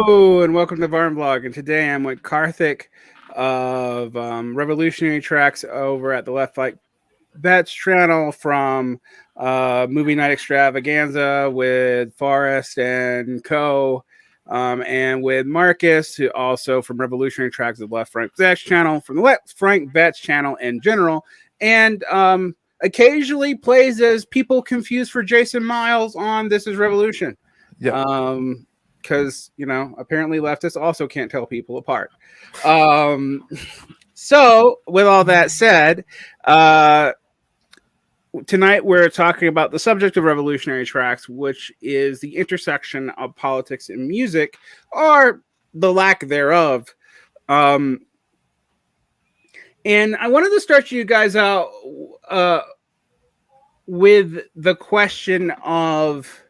Hello and welcome to Varn Blog. And today I'm with Karthik of Revolutionary Tracks over at the Left Flank Bets channel from Movie Night Extravaganza with Forrest and Co. And with Marcus, who also from Revolutionary Tracks of the Left Flank Bets channel, from the Left Flank Bets channel in general. And occasionally plays as people confused for Jason Myles on This Is Revolution. Yeah. Because apparently leftists also can't tell people apart. So with all that said, tonight we're talking about the subject of Revolutionary Tracks, which is the intersection of politics and music, or the lack thereof. And I wanted to start you guys out with the question of,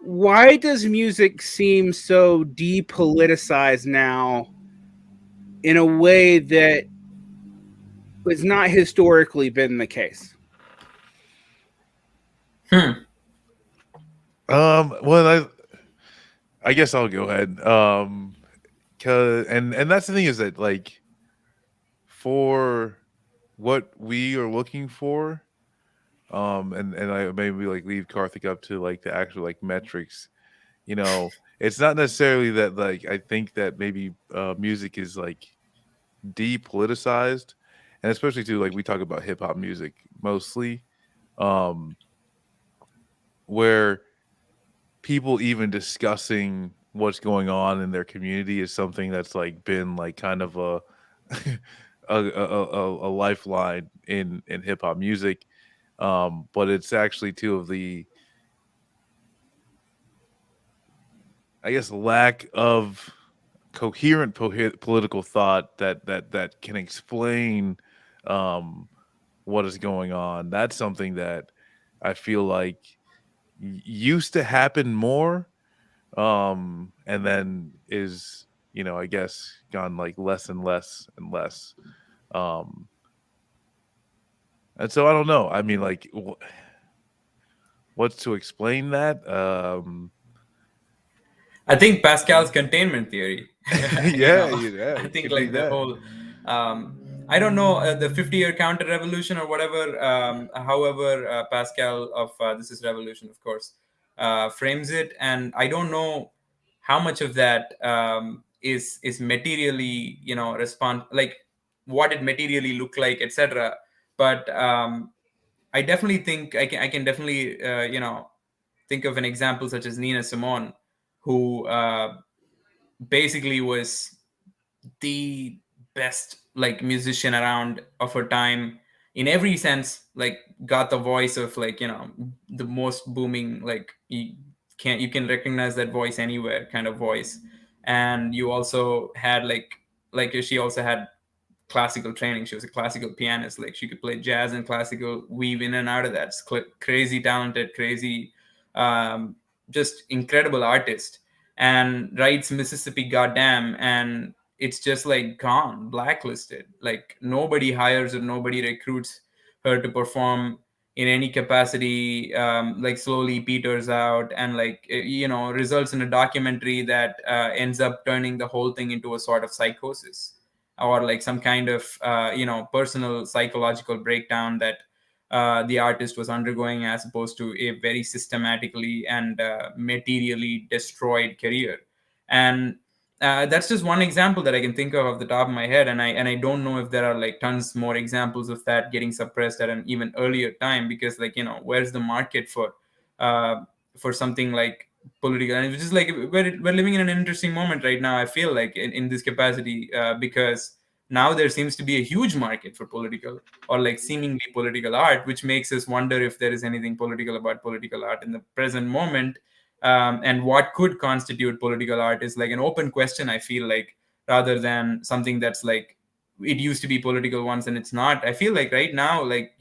why does music seem so depoliticized now in a way that has not historically been the case? Well, I guess I'll go ahead. Cause and that's the thing, is that like, for what we are looking for, and I maybe like leave Karthik up to like the actual like metrics. It's not necessarily that, like, I think that maybe music is like depoliticized, and especially too, like, we talk about hip hop music mostly, where people even discussing what's going on in their community is something that's like been like kind of a a lifeline in hip hop music. But it's actually two of the, I guess, lack of coherent political thought that can explain what is going on. That's something that I feel like used to happen more, and then is, I guess, gone like less and less and less. And so I don't know. I mean, like, what's to explain that? I think Pascal's containment theory. Yeah, I think could like be the that. whole, I don't know, the 50-year counter revolution or whatever. However, Pascal of This Is Revolution, of course, frames it, and I don't know how much of that is materially, like what it materially look like, etc. But I definitely think I can definitely think of an example such as Nina Simone, who basically was the best like musician around of her time in every sense, like got the voice of like the most booming, like you can recognize that voice anywhere kind of voice. And you also had like she also had classical training. She was a classical pianist, like she could play jazz and classical, weave in and out of that. Crazy talented, crazy, just incredible artist. And writes Mississippi Goddamn, and it's just like gone, blacklisted. Like nobody hires or nobody recruits her to perform in any capacity. Like slowly peters out, and like results in a documentary that ends up turning the whole thing into a sort of psychosis, or like some kind of personal psychological breakdown that the artist was undergoing, as opposed to a very systematically and materially destroyed career. And that's just one example that I can think of off the top of my head, and I don't know if there are like tons more examples of that getting suppressed at an even earlier time, because like where's the market for something like political? And it's just like we're living in an interesting moment right now, I feel like, in this capacity, because now there seems to be a huge market for political, or like seemingly political art, which makes us wonder if there is anything political about political art in the present moment. And what could constitute political art is like an open question, I feel like, rather than something that's like it used to be political once and it's not. I feel like right now, like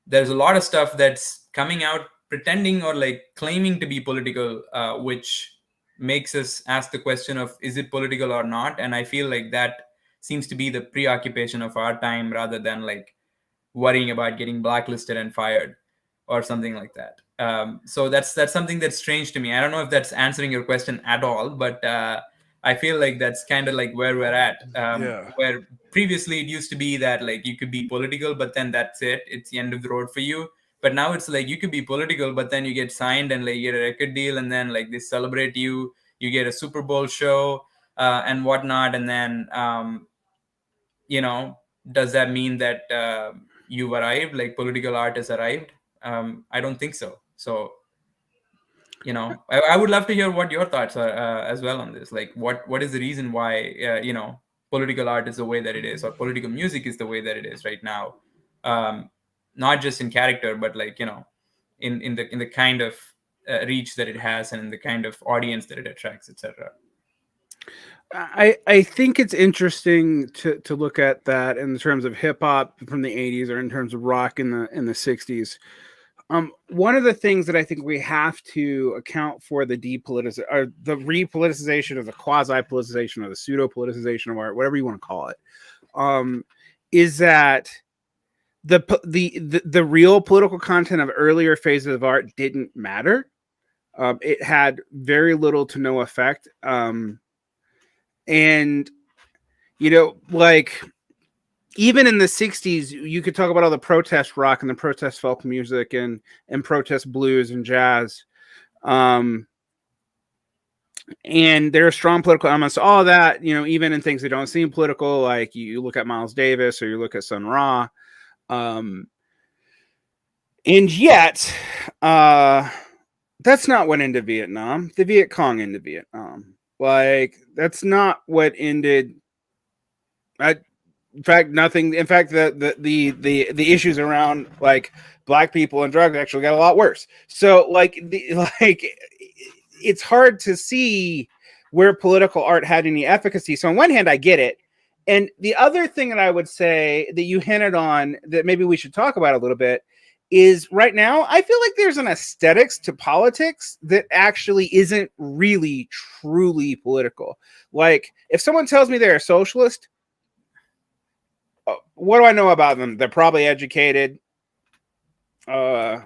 there's a lot of stuff that's coming out pretending or like claiming to be political, which makes us ask the question of, is it political or not? And I feel like that seems to be the preoccupation of our time, rather than like worrying about getting blacklisted and fired or something like that. So that's something that's strange to me. I don't know if that's answering your question at all, but I feel like that's kind of like where we're at. Yeah. Where previously it used to be that like you could be political, but then that's it. It's the end of the road for you. But now it's like you could be political, but then you get signed and like you get a record deal, and then like they celebrate you. You get a Super Bowl show and whatnot, and then you know, does that mean that you've arrived? Like political art has arrived? I don't think so. So you know, I would love to hear what your thoughts are as well on this. Like what is the reason why you know, political art is the way that it is, or political music is the way that it is right now, not just in character, but like, you know, in the kind of reach that it has, and in the kind of audience that it attracts, etc. I think it's interesting to look at that in terms of hip hop from the 80s, or in terms of rock in the 60s. One of the things that I think we have to account for the or the repoliticization, or the quasi politicization, or the pseudo politicization of art, whatever you want to call it, is that the real political content of earlier phases of art didn't matter. It had very little to no effect. And you know, like, even in the 60s, you could talk about all the protest rock and the protest folk music and protest blues and jazz. And there are strong political elements to all of that, you know, even in things that don't seem political, like you look at Miles Davis or you look at Sun Ra. And yet, that's not what ended Vietnam. The Viet Cong ended Vietnam. Like, that's not what ended. In fact, nothing. In fact, the issues around like black people and drugs actually got a lot worse. So like it's hard to see where political art had any efficacy. So on one hand, I get it. And the other thing that I would say that you hinted on that maybe we should talk about a little bit is, right now, I feel like there's an aesthetics to politics that actually isn't really truly political. Like, if someone tells me they're a socialist, what do I know about them? They're probably educated, you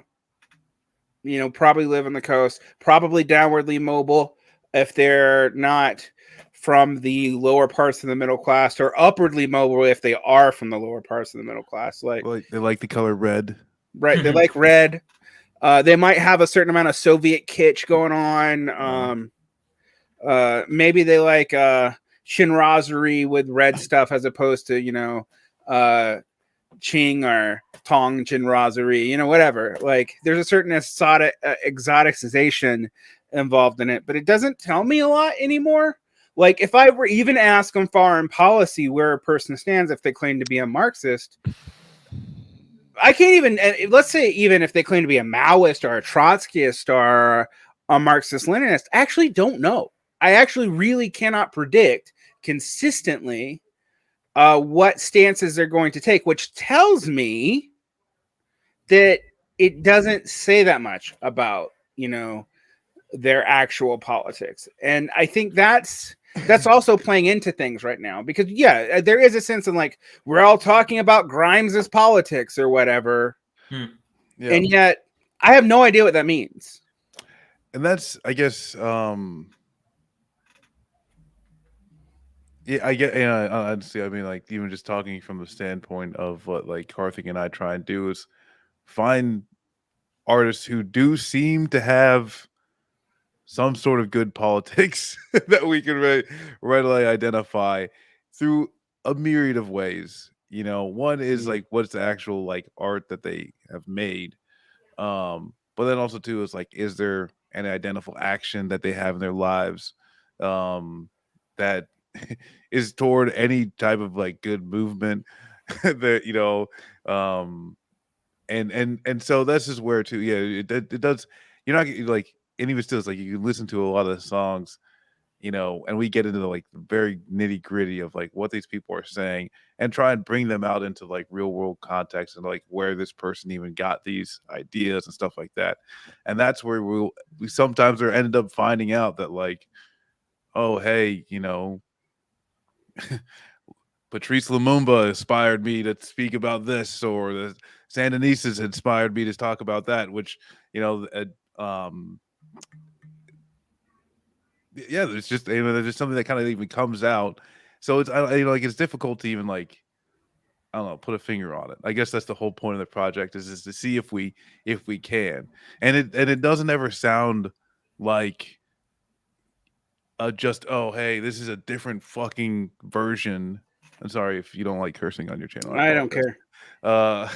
know, probably live on the coast, probably downwardly mobile if they're not from the lower parts of the middle class, or upwardly mobile if they are from the lower parts of the middle class. Like they like the color red. Right. They like red. They might have a certain amount of Soviet kitsch going on. Maybe they like Shinrazuri with red stuff, as opposed to, you know, Ching or Tong Shinrazuri, you know, whatever. Like, there's a certain exoticization involved in it, but it doesn't tell me a lot anymore. Like, if I were even asked on foreign policy where a person stands if they claim to be a Marxist, I can't even, let's say even if they claim to be a Maoist or a Trotskyist or a Marxist-Leninist, I actually don't know. I actually really cannot predict consistently what stances they're going to take, which tells me that it doesn't say that much about, you know, their actual politics. And I think that's also playing into things right now, because yeah, there is a sense of like, we're all talking about Grimes' politics or whatever. Yeah. And yet I have no idea what that means. And that's, I guess, yeah, I get, honestly, I mean, like, even just talking from the standpoint of what like Karthik and I try and do is find artists who do seem to have some sort of good politics that we can readily identify through a myriad of ways. You know, one is like, what's the actual like art that they have made, but then also too is like, is there an identifiable action that they have in their lives that is toward any type of like good movement that, you know, and so this is where too, yeah, it does. You're not like, and even still, it's like you can listen to a lot of the songs, you know, and we get into the like very nitty gritty of like what these people are saying, and try and bring them out into like real world context, and like where this person even got these ideas and stuff like that. And that's where we sometimes are ended up finding out that like, oh hey, you know, Patrice Lumumba inspired me to speak about this, or the Sandinistas inspired me to talk about that, which, you know, yeah, there's just, you know, there's just something that kind of even comes out. So it's, you know, like it's difficult to even like, I don't know, put a finger on it. I guess that's the whole point of the project is to see if we can. And it doesn't ever sound like just, oh, hey, this is a different fucking version. I'm sorry if you don't like cursing on your channel. I don't care. Uh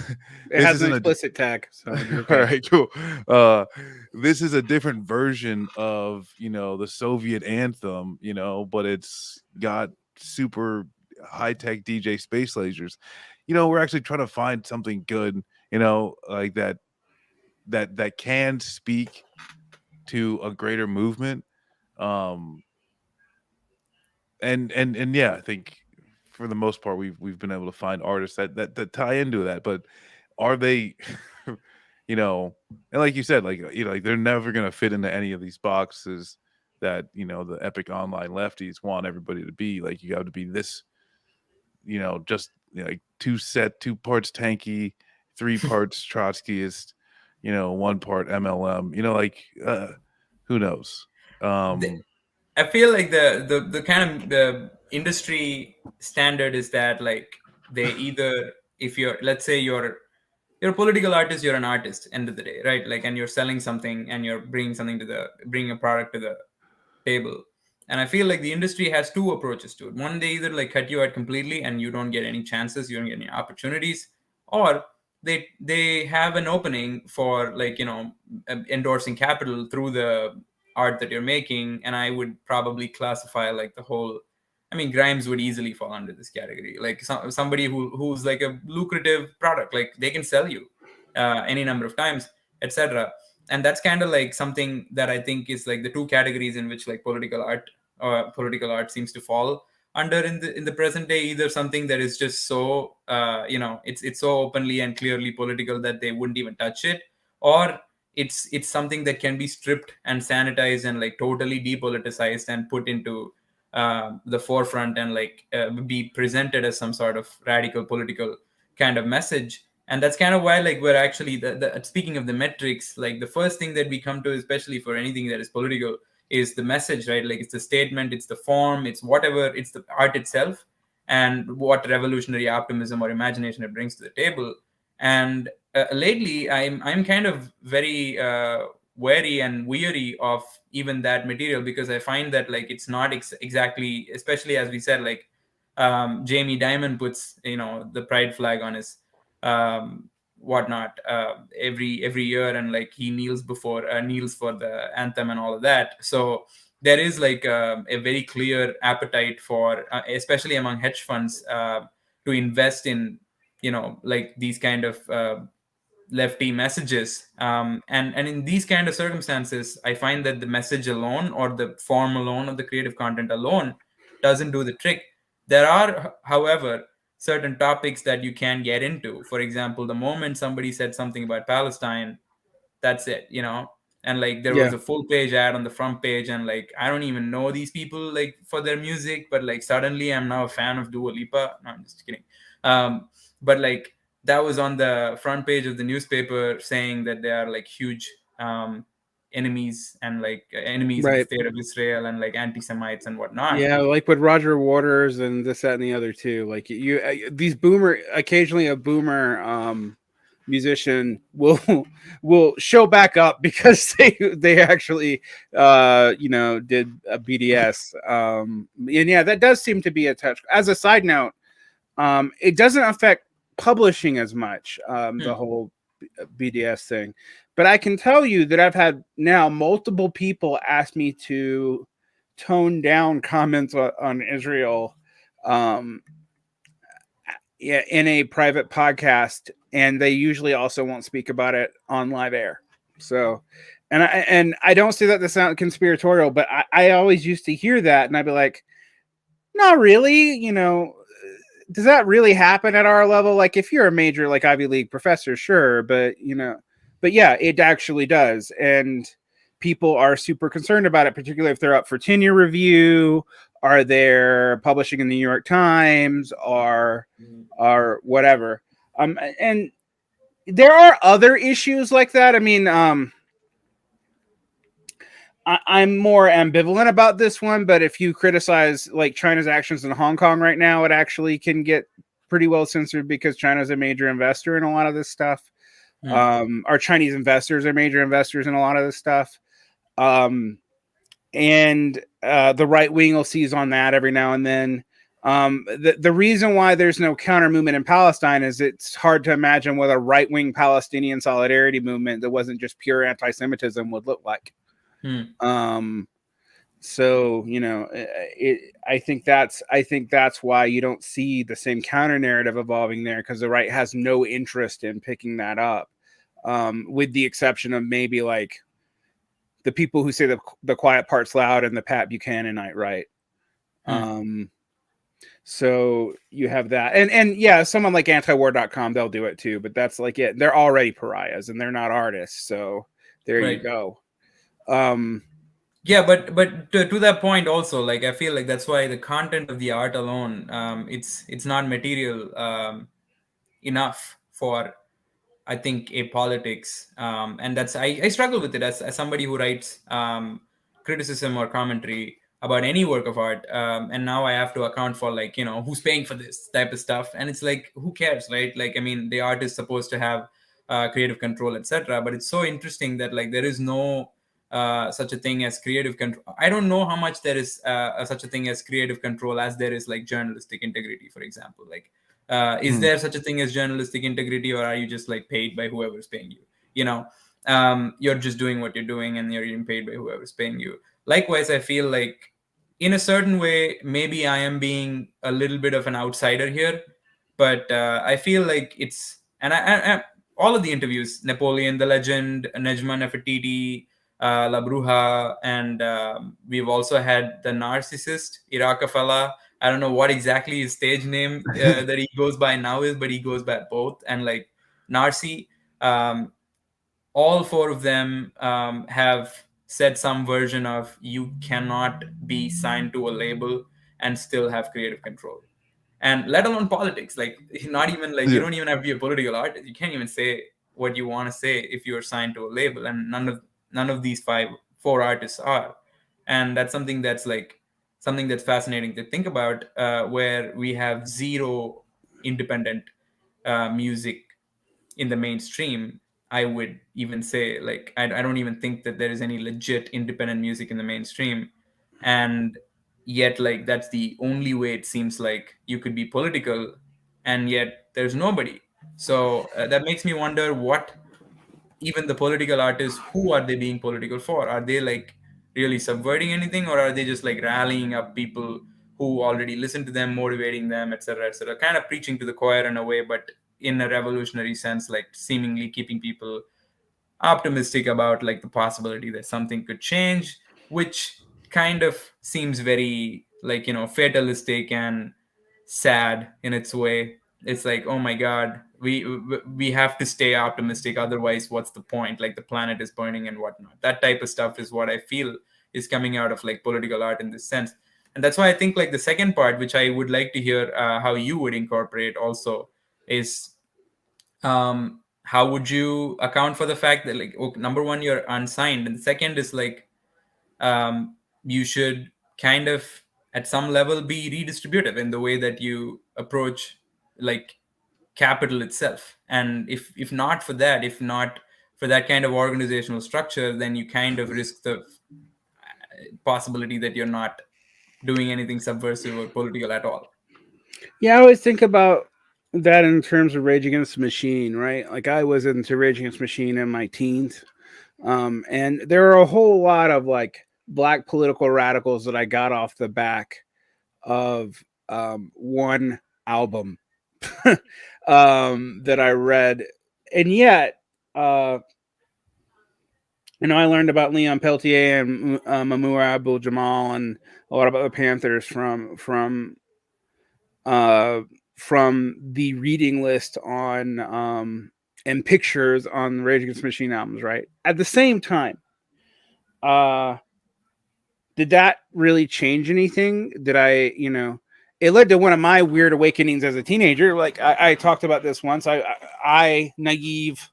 It has an explicit tag, so you're okay. All right, cool. This is a different version of, you know, the Soviet anthem, you know, but it's got super high-tech DJ space lasers. You know, we're actually trying to find something good, you know, like that can speak to a greater movement. And yeah, I think for the most part we've been able to find artists that tie into that, but are they you know, and like you said, like, you know, like they're never going to fit into any of these boxes that, you know, the epic online lefties want everybody to be. Like, you have to be this, you know, just, you know, like 2 parts tanky, 3 parts Trotskyist, you know, 1 part MLM, you know, like who knows. I feel like the kind of the industry standard is that, like, they either, if you're, let's say you're a political artist, you're an artist end of the day, right? Like, and you're selling something and you're bringing a product to the table. And I feel like the industry has 2 approaches to it. One, they either like cut you out completely and you don't get any chances, you don't get any opportunities, or they have an opening for, like, you know, endorsing capital through the art that you're making. And I would probably classify like the whole, I mean, Grimes would easily fall under this category. Like somebody who's like a lucrative product, like they can sell you any number of times, etc. And that's kind of like something that I think is like the 2 categories in which like political art seems to fall under in the present day. Either something that is just so you know, it's so openly and clearly political that they wouldn't even touch it, or it's something that can be stripped and sanitized and like totally depoliticized and put into the forefront and like be presented as some sort of radical political kind of message. And that's kind of why, like, we're actually speaking of the metrics, like the first thing that we come to, especially for anything that is political, is the message, right? Like, it's the statement, it's the form, it's whatever, it's the art itself, and what revolutionary optimism or imagination it brings to the table. And lately I'm kind of very wary and weary of even that material, because I find that, like, it's not exactly, especially as we said, like, Jamie Dimon puts, you know, the pride flag on his whatnot every year, and like he kneels for the anthem and all of that. So there is like a very clear appetite for especially among hedge funds to invest in, you know, like these kind of lefty messages, and in these kind of circumstances, I find that the message alone or the form alone or the creative content alone doesn't do the trick. There are, however, certain topics that you can get into. For example, the moment somebody said something about Palestine, that's it, you know. And like there was a full page ad on the front page, and like I don't even know these people like for their music, but like suddenly I'm now a fan of Dua Lipa. No, I'm just kidding. But like that was on the front page of the newspaper, saying that they are like huge enemies, and like enemies of the state of Israel, and like anti-Semites and whatnot. Yeah, like with Roger Waters and this, that, and the other too. Like these occasionally a boomer musician will show back up because they actually you know, did a BDS. And yeah, that does seem to be a touch. As a side note, it doesn't affect publishing as much, the whole BDS thing, but I can tell you that I've had now multiple people ask me to tone down comments on Israel in a private podcast, and they usually also won't speak about it on live air. So, and I don't say that to sound conspiratorial, but I always used to hear that, and I'd be like, not really, you know. Does that really happen at our level? Like, if you're a major like Ivy League professor, sure, but you know, but yeah, it actually does, and people are super concerned about it, particularly if they're up for tenure review, are there publishing in the New York Times, or whatever. And there are other issues like that. I mean, I'm more ambivalent about this one, but if you criticize like China's actions in Hong Kong right now, it actually can get pretty well censored because China's a major investor in a lot of this stuff. Our Chinese investors are major investors in a lot of this stuff. And the right wing will seize on that every now and then. The reason why there's no counter movement in Palestine is it's hard to imagine what a right wing Palestinian solidarity movement that wasn't just pure anti-Semitism would look like. So I think that's why you don't see the same counter narrative evolving there, because the right has no interest in picking that up, with the exception of maybe like the people who say the quiet part's loud and the Pat Buchananite right. So you have that, and yeah, someone like antiwar.com, they'll do it too, but that's like it. They're already pariahs and they're not artists, so there you go. Yeah, but to that point also, like I feel like that's why the content of the art alone, it's not material enough for, I think, a politics, and that's I struggle with it as somebody who writes criticism or commentary about any work of art, and now I have to account for like who's paying for this type of stuff, and it's like who cares, right? Like I mean, the art is supposed to have creative control, etc. But it's so interesting that like there is no such a thing as creative control. I don't know how much there is such a thing as creative control as there is like journalistic integrity, for example. Like is there such a thing as journalistic integrity, or are you just like paid by whoever's paying you? You're just doing what you're doing and you're getting paid by whoever's paying you. Likewise, I feel like in a certain way maybe I am being a little bit of an outsider here, but I feel like it's, and I all of the interviews, Napoleon the Legend, Nejma Nefertiti, La Bruja, and we've also had the narcissist Irakafala. I don't know what exactly his stage name that he goes by now is, but he goes by both. And like Narcy, all four of them have said some version of you cannot be signed to a label and still have creative control. And let alone politics, like not even like you don't even have to be a political artist. You can't even say what you want to say if you're signed to a label, and none of these four artists are. And that's something that's fascinating to think about, where we have zero independent music in the mainstream. I would even say like I don't even think that there is any legit independent music in the mainstream, and yet like that's the only way it seems like you could be political, and yet there's nobody. So that makes me wonder what even the political artists, who are they being political for? Are they like really subverting anything, or are they just like rallying up people who already listen to them, motivating them, etc., kind of preaching to the choir in a way, but in a revolutionary sense, like seemingly keeping people optimistic about like the possibility that something could change, which kind of seems very like fatalistic and sad in its way. It's like, oh my god, we have to stay optimistic, otherwise what's the point? Like the planet is burning and whatnot. That type of stuff is what I feel is coming out of like political art in this sense. And that's why I think like the second part, which I would like to hear how you would incorporate also, is how would you account for the fact that like, okay, number one, you're unsigned, and the second is like you should kind of at some level be redistributive in the way that you approach like capital itself. And if not for that, if not for that kind of organizational structure, then you kind of risk the possibility that you're not doing anything subversive or political at all. Yeah, I always think about that in terms of Rage Against the Machine, right? Like I was into Rage Against the Machine in my teens, and there are a whole lot of like black political radicals that I got off the back of one album that I read, and yet, I learned about Leon Peltier and Mamour Abdul-Jamal and a lot about the Panthers from the reading list on and pictures on Rage Against the Machine albums, right? At the same time, did that really change anything? Did I, it led to one of my weird awakenings as a teenager. Like I talked about this once. I naive,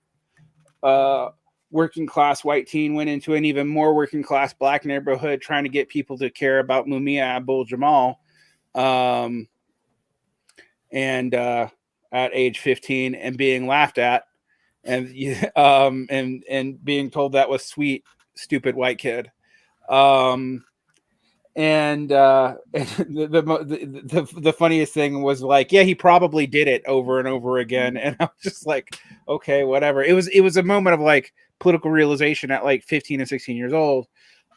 working class white teen, went into an even more working class black neighborhood trying to get people to care about Mumia Abdul Jamal. And at age 15 and being laughed at and and being told that was sweet, stupid white kid. And the funniest thing was like, yeah, he probably did it over and over again, and I was just like, okay, whatever. It was a moment of like political realization at like 15 and 16 years old.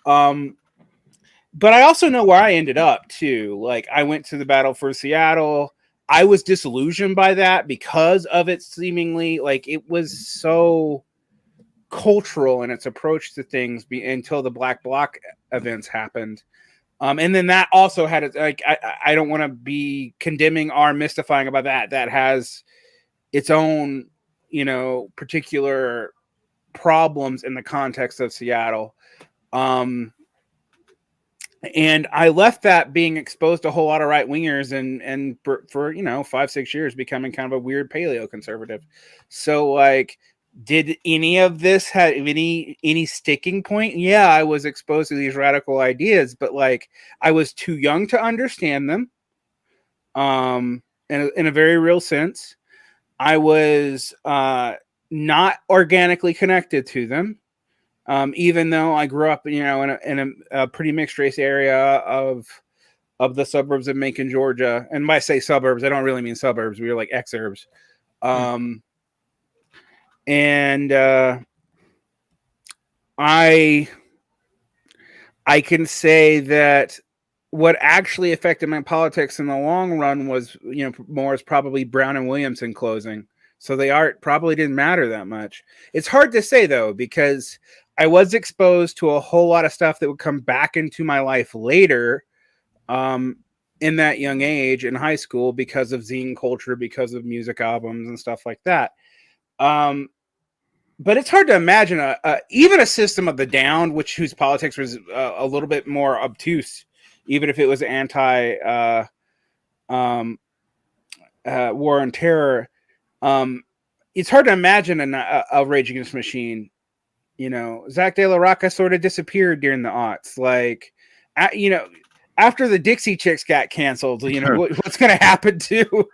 But I also know where I ended up too. Like I went to the battle for Seattle. I was disillusioned by that because of it seemingly like it was so cultural in its approach to things until the Black Bloc events happened. And then that also had it like I don't want to be condemning or mystifying about that. That has its own, particular problems in the context of Seattle. And I left that being exposed to a whole lot of right wingers and for 5-6 years becoming kind of a weird paleo conservative. So like, did any of this have any sticking point? Yeah, I was exposed to these radical ideas, but like I was too young to understand them. In a very real sense, I was not organically connected to them. Even though I grew up, in a pretty mixed race area of the suburbs of Macon, Georgia. And when I say suburbs, I don't really mean suburbs. We were like exurbs. And I can say that what actually affected my politics in the long run was, more is probably Brown and Williamson closing. So the art probably didn't matter that much. It's hard to say though, because I was exposed to a whole lot of stuff that would come back into my life later, in that young age in high school because of zine culture, because of music albums and stuff like that. But it's hard to imagine even a System of the Down, whose politics was a little bit more obtuse, even if it was anti war on terror. It's hard to imagine a Rage Against the Machine. Zach De La Rocca sort of disappeared during the aughts. Like, after the Dixie Chicks got canceled, what's going to happen to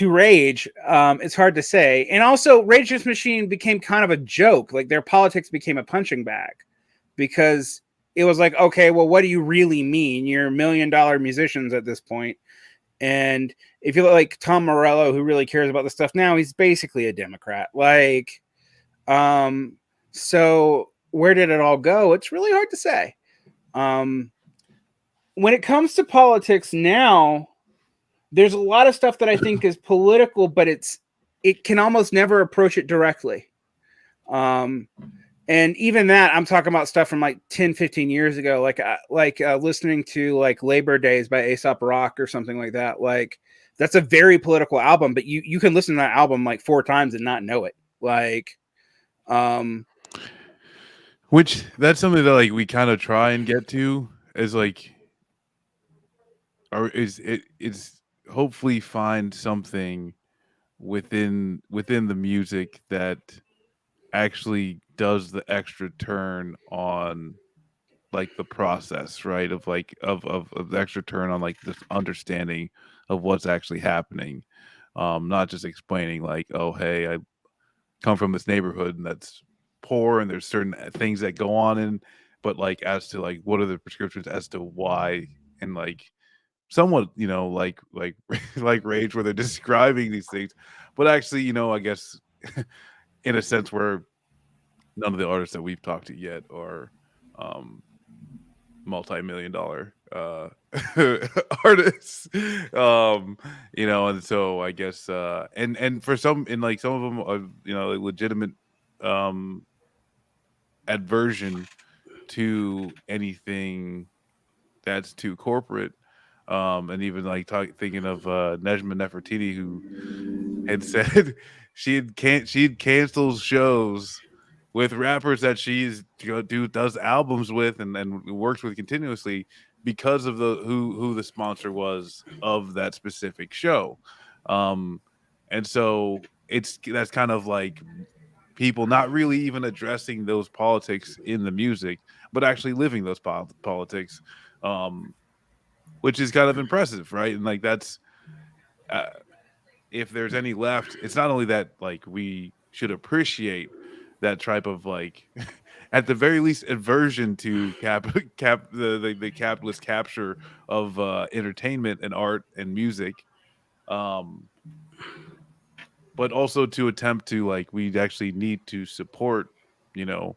Rage? It's hard to say. And also, Rage Against the Machine became kind of a joke. Like their politics became a punching bag because it was like, okay, well, what do you really mean? You're $1 million musicians at this point. And if you look like Tom Morello, who really cares about the stuff now, he's basically a Democrat. Like, so where did it all go? It's really hard to say. When it comes to politics now, there's a lot of stuff that I think is political, but it can almost never approach it directly. And even that, I'm talking about stuff from like 10, 15 years ago, like listening to like Labor Days by A$AP Rock or something like that. Like that's a very political album, but you can listen to that album like 4 times and not know it. Like, which that's something that like we kind of try and get to is like, or it's hopefully find something within the music that actually does the extra turn on like the process, right? Of like of the extra turn on like this understanding of what's actually happening. Not just explaining like, oh hey, I come from this neighborhood and that's poor and there's certain things that go on in, but like as to like what are the prescriptions as to why, and like somewhat, like like Rage where they're describing these things, but actually, I guess in a sense where none of the artists that we've talked to yet are multi-million dollar artists. And so I guess and for some, and like some of them are, like legitimate aversion to anything that's too corporate. And even like thinking of Nejma Nefertiti, who had said she'd cancel shows with rappers that she's does albums with and works with continuously because of the who the sponsor was of that specific show. And so that's kind of like people not really even addressing those politics in the music, but actually living those politics, which is kind of impressive, right? And like that's if there's any left, it's not only that like we should appreciate that type of like at the very least aversion to the capitalist capture of entertainment and art and music, um but also to attempt to like we actually need to support, you know,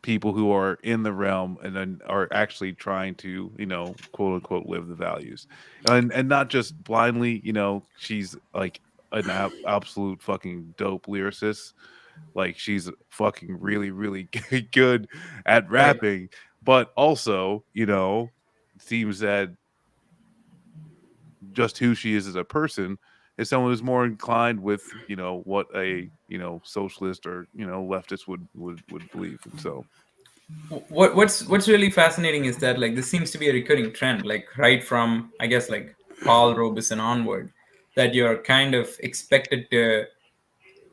people who are in the realm and then are actually trying to, you know, quote unquote live the values, and not just blindly, you know, she's like an absolute fucking dope lyricist, like she's fucking really really good at rapping, but also, you know, it seems that just who she is as a person is someone who's more inclined with, you know, what a, you know, socialist or, you know, leftist would believe. And so What's really fascinating is that like this seems to be a recurring trend, like right from I guess like Paul Robeson onward, that you're kind of expected to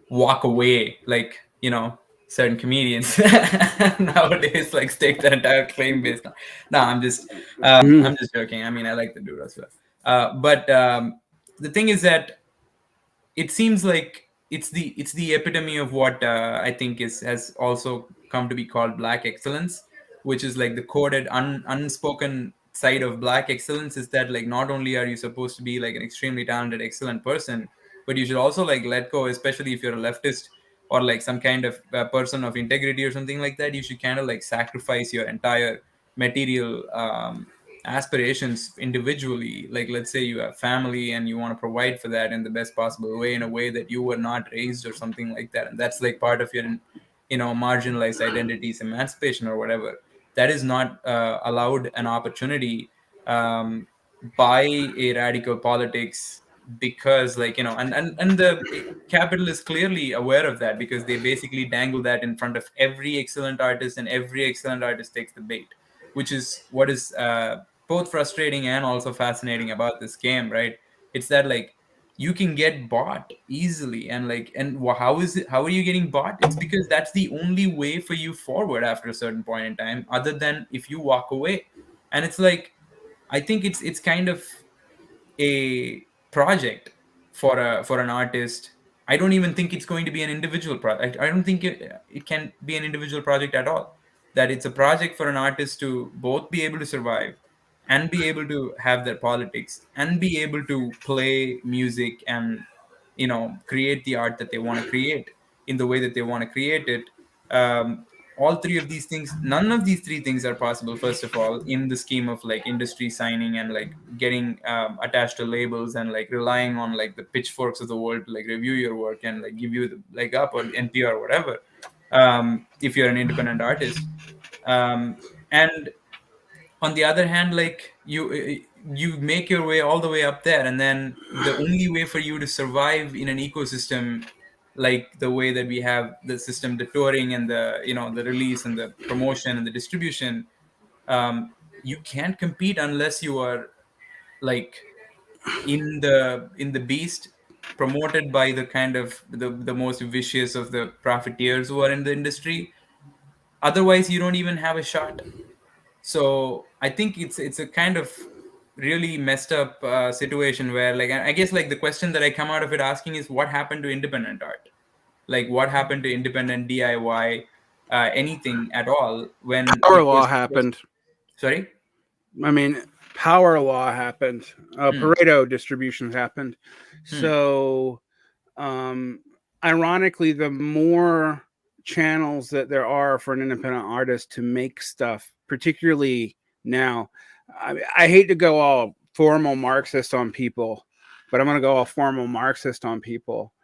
walk away, like certain comedians nowadays like stake their entire claim based on. No, I'm just joking. I mean, I like the dude as well, but the thing is that it seems like it's the epitome of what I think has also come to be called black excellence, which is like the coded unspoken side of black excellence is that like not only are you supposed to be like an extremely talented excellent person, but you should also like let go, especially if you're a leftist or like some kind of person of integrity or something like that. You should kind of like sacrifice your entire material aspirations individually. Like let's say you have family and you want to provide for that in the best possible way, in a way that you were not raised or something like that, and that's like part of your marginalized identities emancipation or whatever. That is not allowed an opportunity by a radical politics, because like and the capital is clearly aware of that, because they basically dangle that in front of every excellent artist, and every excellent artist takes the bait, which is what is both frustrating and also fascinating about this game, right? It's that like you can get bought easily, and like how are you getting bought? It's because that's the only way for you forward after a certain point in time, other than if you walk away. And it's like I think it's kind of a project for an artist. I don't even think it's going to be an individual project. I don't think it can be an individual project at all. That it's a project for an artist to both be able to survive and be able to have their politics and be able to play music and create the art that they want to create in the way that they want to create it. All three of these things, none of these three things are possible, first of all, in the scheme of like industry signing and like getting attached to labels and like relying on like the pitchforks of the world to like review your work and like give you the leg up or NPR or whatever, if you're an independent artist. And on the other hand, like you make your way all the way up there, and then the only way for you to survive in an ecosystem like the way that we have the system, the touring and the the release and the promotion and the distribution, you can't compete unless you are like in the beast, promoted by the kind of the most vicious of the profiteers who are in the industry. Otherwise you don't even have a shot. So I think it's a kind of really messed up situation where like I guess like the question that I come out of it asking is what happened to independent art, like what happened to independent DIY, anything at all when Power it law was happened. sorry. I mean, power law happened. Pareto distributions happened. So, ironically, the more channels that there are for an independent artist to make stuff, particularly now, I hate to go all formal Marxist on people, but I'm going to go all formal Marxist on people.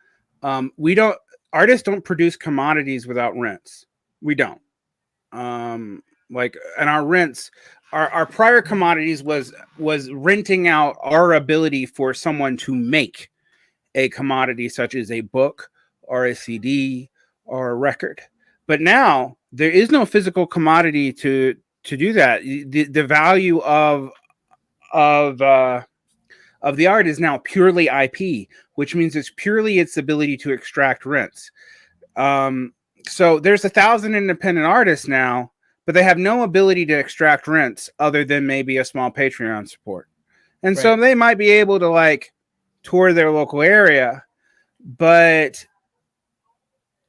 Artists don't produce commodities without rents. We don't. And our rents, our prior commodities was renting out our ability for someone to make a commodity such as a book or a CD or a record. But now there is no physical commodity to do that. The value of of the art is now purely IP, which means it's purely its ability to extract rents. Um, so there's 1,000 independent artists now, but they have no ability to extract rents other than maybe a small Patreon support. And so Right. they might be able to like tour their local area, but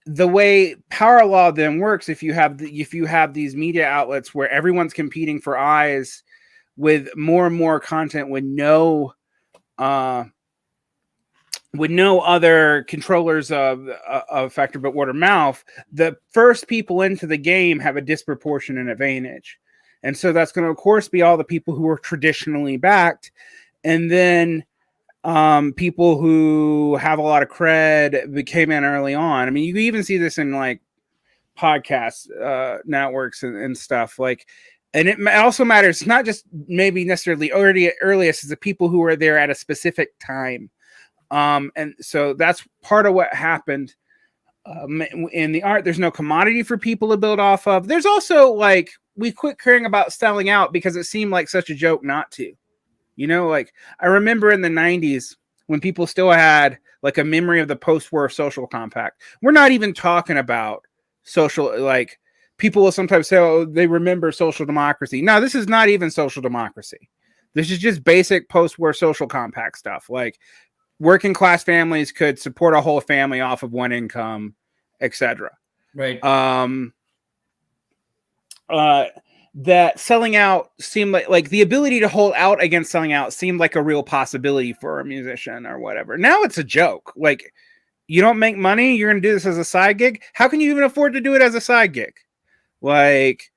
the way power law then works, if you have these media outlets where everyone's competing for eyes with more and more content uh, with no other controllers of factor but word of mouth, the first people into the game have a disproportionate advantage. And so that's going to, of course, be all the people who are traditionally backed. And then people who have a lot of cred came in early on. I mean, you even see this in like podcast networks and stuff. Like, and it also matters. It's not just maybe necessarily earliest, it's the people who are there at a specific time. And so that's part of what happened in the art. There's no commodity for people to build off of. There's also like we quit caring about selling out because it seemed like such a joke not to. You know, like I remember in the 90s when people still had like a memory of the post-war social compact. We're not even talking about social, like people will sometimes say, oh, they remember social democracy. No, this is not even social democracy. This is just basic post-war social compact stuff. Like working class families could support a whole family off of one income, etc. Right. That selling out seemed like the ability to hold out against selling out seemed like a real possibility for a musician or whatever. Now it's a joke. Like you don't make money, you're going to do this as a side gig. How can you even afford to do it as a side gig? Like,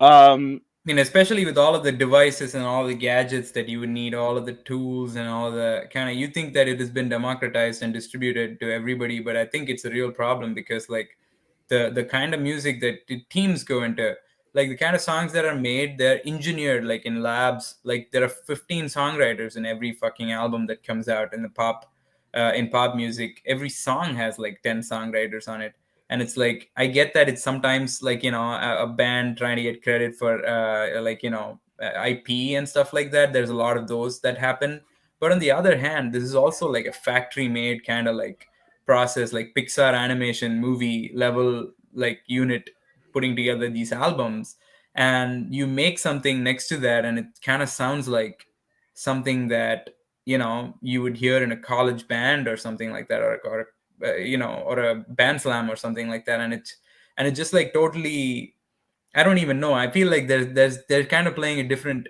I mean, especially with all of the devices and all the gadgets that you would need, all of the tools and all the kind of, you think that it has been democratized and distributed to everybody, but I think it's a real problem because like the kind of music that the teams go into, like the kind of songs that are made, they're engineered like in labs. Like there are 15 songwriters in every fucking album that comes out in pop music. Every song has like 10 songwriters on it. And it's like I get that it's sometimes like a band trying to get credit for IP and stuff like that. There's a lot of those that happen, but on the other hand, this is also like a factory made kind of like process, like Pixar animation movie level like unit putting together these albums, and you make something next to that and it kind of sounds like something that you would hear in a college band or something like that, or a band slam or something like that, and it's just like totally, I don't even know. I feel like they're kind of playing a different.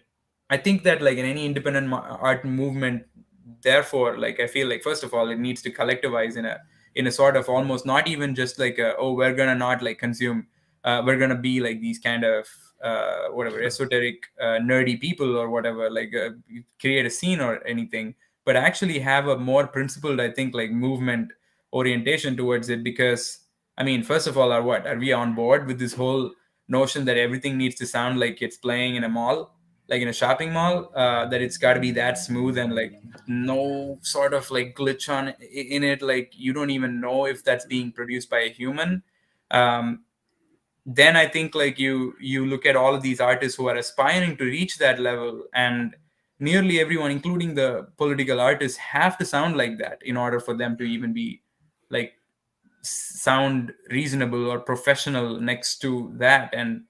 I think that like in any independent art movement, therefore, like I feel like first of all, it needs to collectivize in a sort of almost not even just like we're gonna not like consume, we're gonna be like these kind of whatever esoteric nerdy people or whatever, like create a scene or anything, but actually have a more principled, I think, like movement orientation towards it. Because I mean, first of all, are we on board with this whole notion that everything needs to sound like it's playing in a mall, like in a shopping mall, that it's got to be that smooth and like no sort of like glitch in it, like you don't even know if that's being produced by a human. Then I think like you look at all of these artists who are aspiring to reach that level, and nearly everyone, including the political artists, have to sound like that in order for them to even be like sound reasonable or professional next to that. And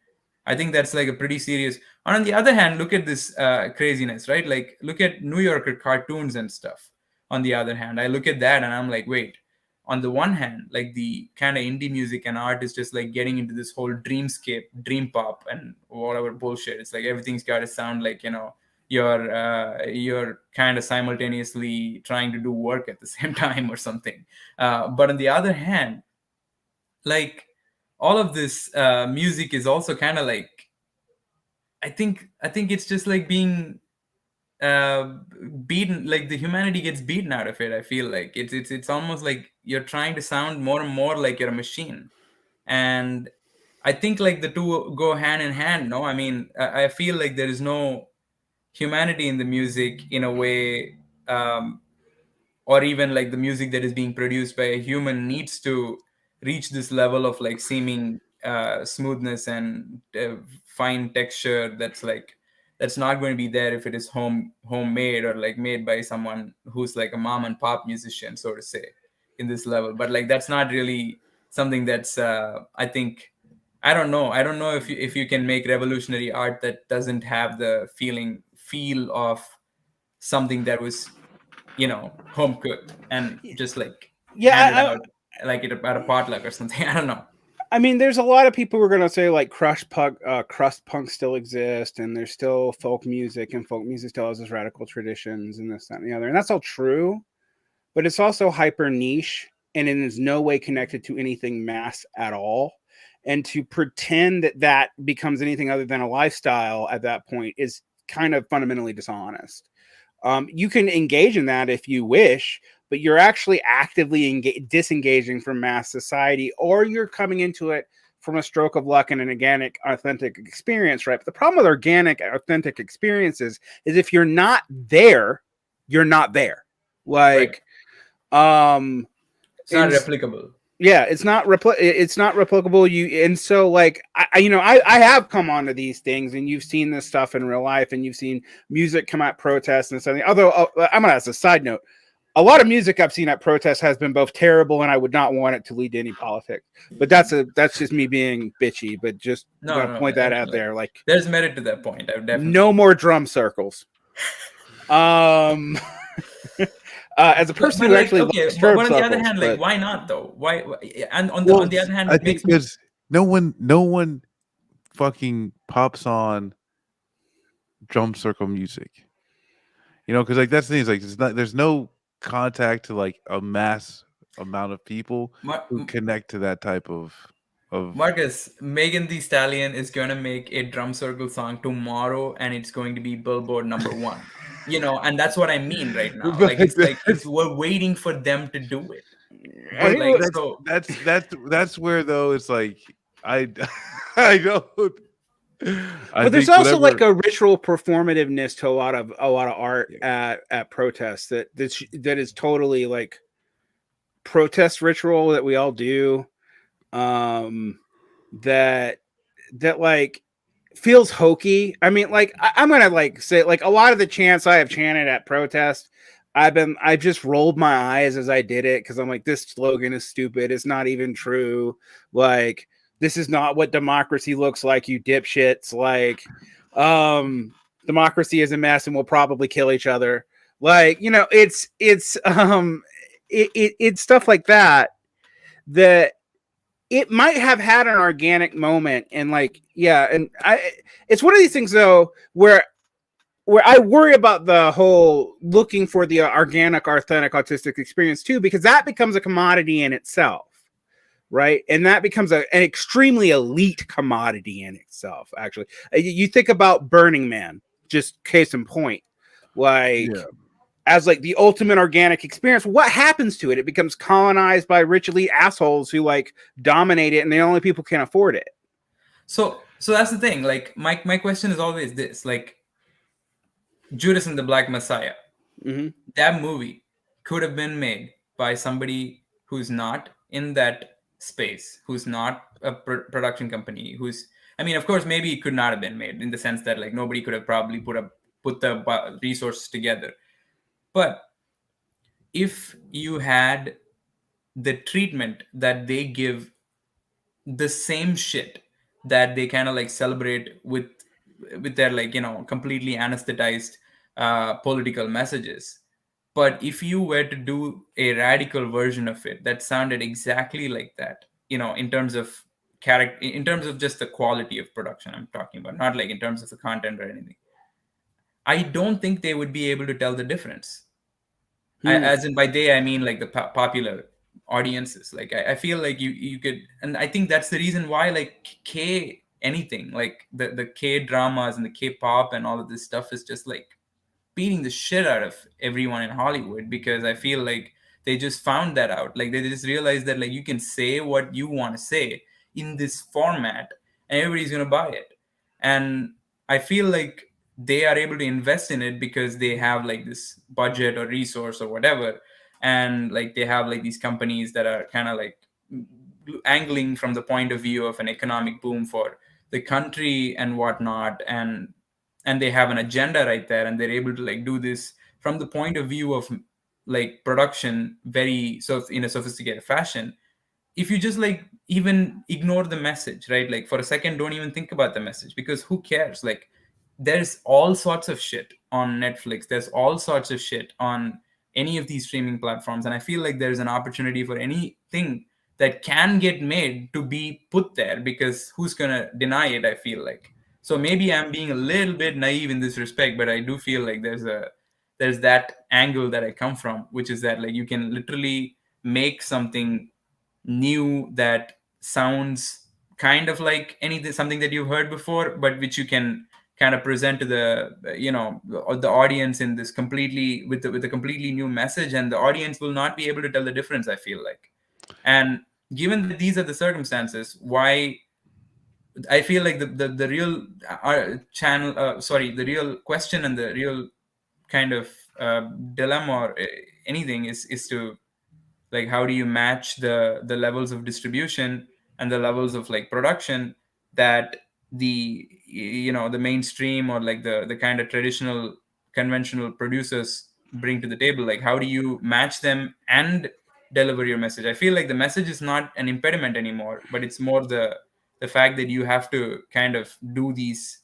I think that's like a pretty serious. And on the other hand, look at this craziness, right? Like look at New Yorker cartoons and stuff. On the other hand, I look at that and I'm like, wait, on the one hand, like the kind of indie music and art is just like getting into this whole dreamscape, dream pop and whatever bullshit. It's like everything's got to sound like, you're kind of simultaneously trying to do work at the same time or something. But on the other hand, like all of this music is also kind of like, I think it's just like being uh beaten, like the humanity gets beaten out of it. I feel like it's almost like you're trying to sound more and more like you're a machine. And I think like the two go hand in hand. No, I mean, I feel like there is no humanity in the music in a way. or even like the music that is being produced by a human needs to reach this level of like seeming smoothness and fine texture that's not going to be there if it is homemade or like made by someone who's like a mom and pop musician, so to say, in this level. But like that's not really something that's I think I don't know if you can make revolutionary art that doesn't have the feel of something that was home cooked and just like handed Yeah, out like it at a potluck or something. I don't know. I mean, there's a lot of people who are going to say like crust punk still exists, and there's still folk music, and folk music still has its radical traditions, and this, that, and the other, and that's all true. But it's also hyper niche, and it is no way connected to anything mass at all. And to pretend that that becomes anything other than a lifestyle at that point is kind of fundamentally dishonest. You can engage in that if you wish, but you're actually actively disengaging from mass society, or you're coming into it from a stroke of luck and an organic, authentic experience, right? But the problem with organic, authentic experiences is if you're not there, you're not there. Like, It's not replicable. Yeah, it's not replicable. And so like I have come onto these things, and you've seen this stuff in real life, and you've seen music come at protests and something. Although I'm gonna ask a side note, a lot of music I've seen at protests has been both terrible, and I would not want it to lead to any politics. But that's just me being bitchy. But just No, point that I mean, out there. Like, there's merit to that point. I definitely no more drum circles. As a person who like, actually okay, loves but drum on the other circles, hand, like but why not though? Why? And on Well, the other hand, I it think makes me because no one fucking pops on drum circle music. Because like that's the thing is like there's no contact to like a mass amount of people who connect to that type of Marcus, Megan Thee Stallion is gonna make a drum circle song tomorrow, and it's going to be Billboard #1. And that's what I mean right now. Like it's we're waiting for them to do it. I But like think that's where though it's like I I don't. But there's also like a ritual performativeness to a lot of art at protests that is totally like protest ritual that we all do. That like feels hokey. I mean, like I'm gonna like say like a lot of the chants I have chanted at protest, I've just rolled my eyes as I did it because I'm like, this slogan is stupid. It's not even true. Like, this is not what democracy looks like, you dipshits. Like, democracy is a mess and we'll probably kill each other. Like, it's stuff like that it might have had an organic moment, and like, yeah, and it's one of these things though where I worry about the whole looking for the organic, authentic, autistic experience too, because that becomes a commodity in itself, right? And that becomes an extremely elite commodity in itself. Actually, you think about Burning Man, just case in point, like. Yeah. As like the ultimate organic experience, what happens to it? It becomes colonized by rich elite assholes who like dominate it, and the only people can afford it. So that's the thing. Like my question is always this: like Judas and the Black Messiah, that movie could have been made by somebody who's not in that space, who's not a production company, I mean, of course, maybe it could not have been made in the sense that like nobody could have probably put the resources together. But if you had the treatment that they give the same shit that they kind of like celebrate with their like completely anesthetized political messages, but if you were to do a radical version of it that sounded exactly like that, in terms of character, in terms of just the quality of production I'm talking about, not like in terms of the content or anything, I don't think they would be able to tell the difference. As in by they I mean like the popular audiences. Like I feel like you could, and I think that's the reason why like anything like the K dramas and the K-pop and all of this stuff is just like beating the shit out of everyone in Hollywood, because I feel like they just found that out. Like they just realized that like you can say what you want to say in this format and everybody's gonna buy it. And I feel like they are able to invest in it because they have like this budget or resource or whatever. and like they have like these companies that are kind of like angling from the point of view of an economic boom for the country and whatnot, and they have an agenda right there, and they're able to like do this from the point of view of like production very so in a sophisticated fashion. If you just like even ignore the message, right, like for a second, don't even think about the message, because who cares? Like there's all sorts of shit on Netflix, there's all sorts of shit on any of these streaming platforms, and I feel like there's an opportunity for anything that can get made to be put there, because who's gonna deny it, I feel like. So maybe I'm being a little bit naive in this respect, but I do feel like there's that angle that I come from, which is that like you can literally make something new that sounds kind of like anything, something that you've heard before, but which you can kind of present to the the audience in this completely with a completely new message, and the audience will not be able to tell the difference, I feel like. And given that these are the circumstances, why I feel like the real channel sorry, the real question and the real kind of dilemma or anything is to like how do you match the levels of distribution and the levels of like production that the mainstream or like the kind of traditional conventional producers bring to the table. Like how do you match them and deliver your message? I feel like the message is not an impediment anymore, but it's more the fact that you have to kind of do these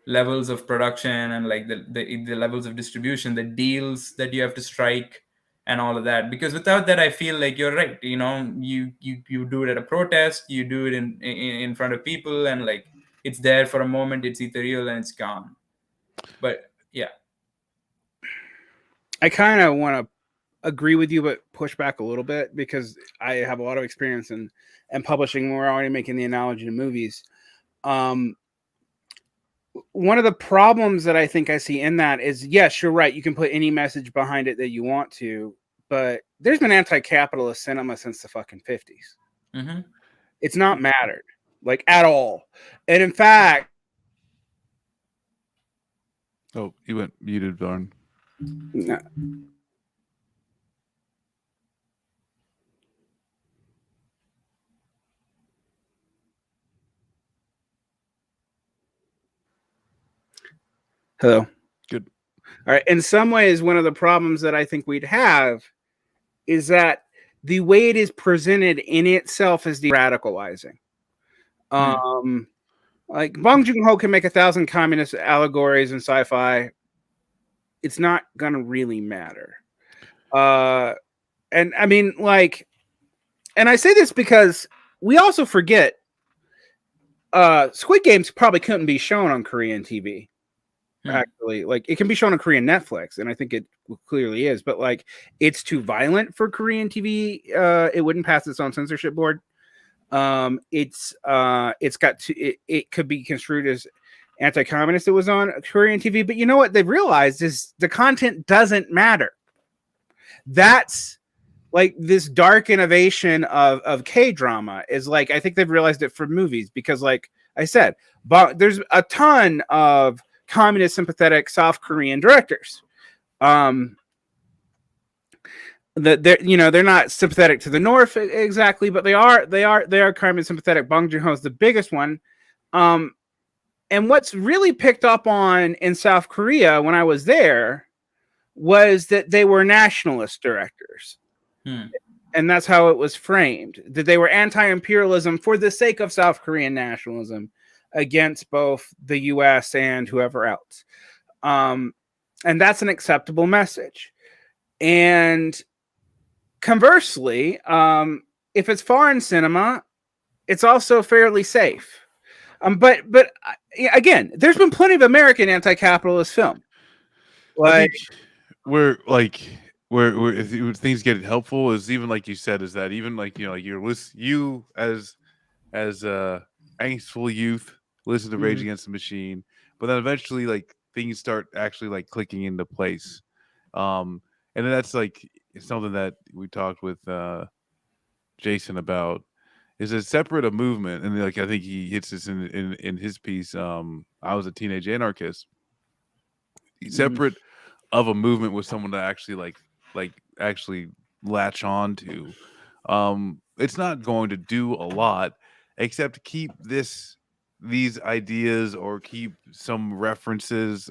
levels of production and like the levels of distribution, the deals that you have to strike and all of that. Because without that, I feel like you're right, you do it at a protest, you do it in front of people, and like it's there for a moment, it's ethereal and it's gone. But yeah, I kind of want to agree with you, but push back a little bit because I have a lot of experience in publishing. We're already making the analogy to movies. One of the problems that I think I see in that is, yes, you're right. You can put any message behind it that you want to, but there's been anti-capitalist cinema since the fucking 50s. mm-hmm. It's not mattered, like, at all. And in fact... Oh, you went muted, Varn. No. Hello. Good. All right. In some ways, one of the problems that I think we'd have is that the way it is presented in itself is radicalizing. Like Bong Joon-ho can make 1,000 communist allegories in sci-fi. It's not gonna really matter. And I mean, like, and I say this because we also forget Squid Games probably couldn't be shown on Korean TV. Actually, like it can be shown on Korean Netflix, and I think it clearly is, but like it's too violent for Korean TV. It wouldn't pass its own censorship board. It's got to, it could be construed as anti-communist. It was on Korean TV, but you know what they've realized is the content doesn't matter. That's like this dark innovation of K-drama is like, I think they've realized it for movies because, like I said, but there's a ton of communist sympathetic South Korean directors. That they're not sympathetic to the North exactly, but they are communist sympathetic. Bong Joon-ho is the biggest one. And what's really picked up on in South Korea when I was there was that they were nationalist directors. And that's how it was framed, that they were anti-imperialism for the sake of South Korean nationalism against both the US and whoever else. And that's an acceptable message. And conversely, if it's foreign cinema, it's also fairly safe. But again, there's been plenty of American anti-capitalist film. Like, where if things get helpful is even like you said, is that even like you as angstful youth listen to Rage Against the Machine, but then eventually like things start actually like clicking into place. And then that's like something that we talked with Jason about, is a separate a movement, and like I think he hits this in his piece. I was a teenage anarchist. Separate of a movement with someone that actually like actually latch on to. It's not going to do a lot except keep these ideas or keep some references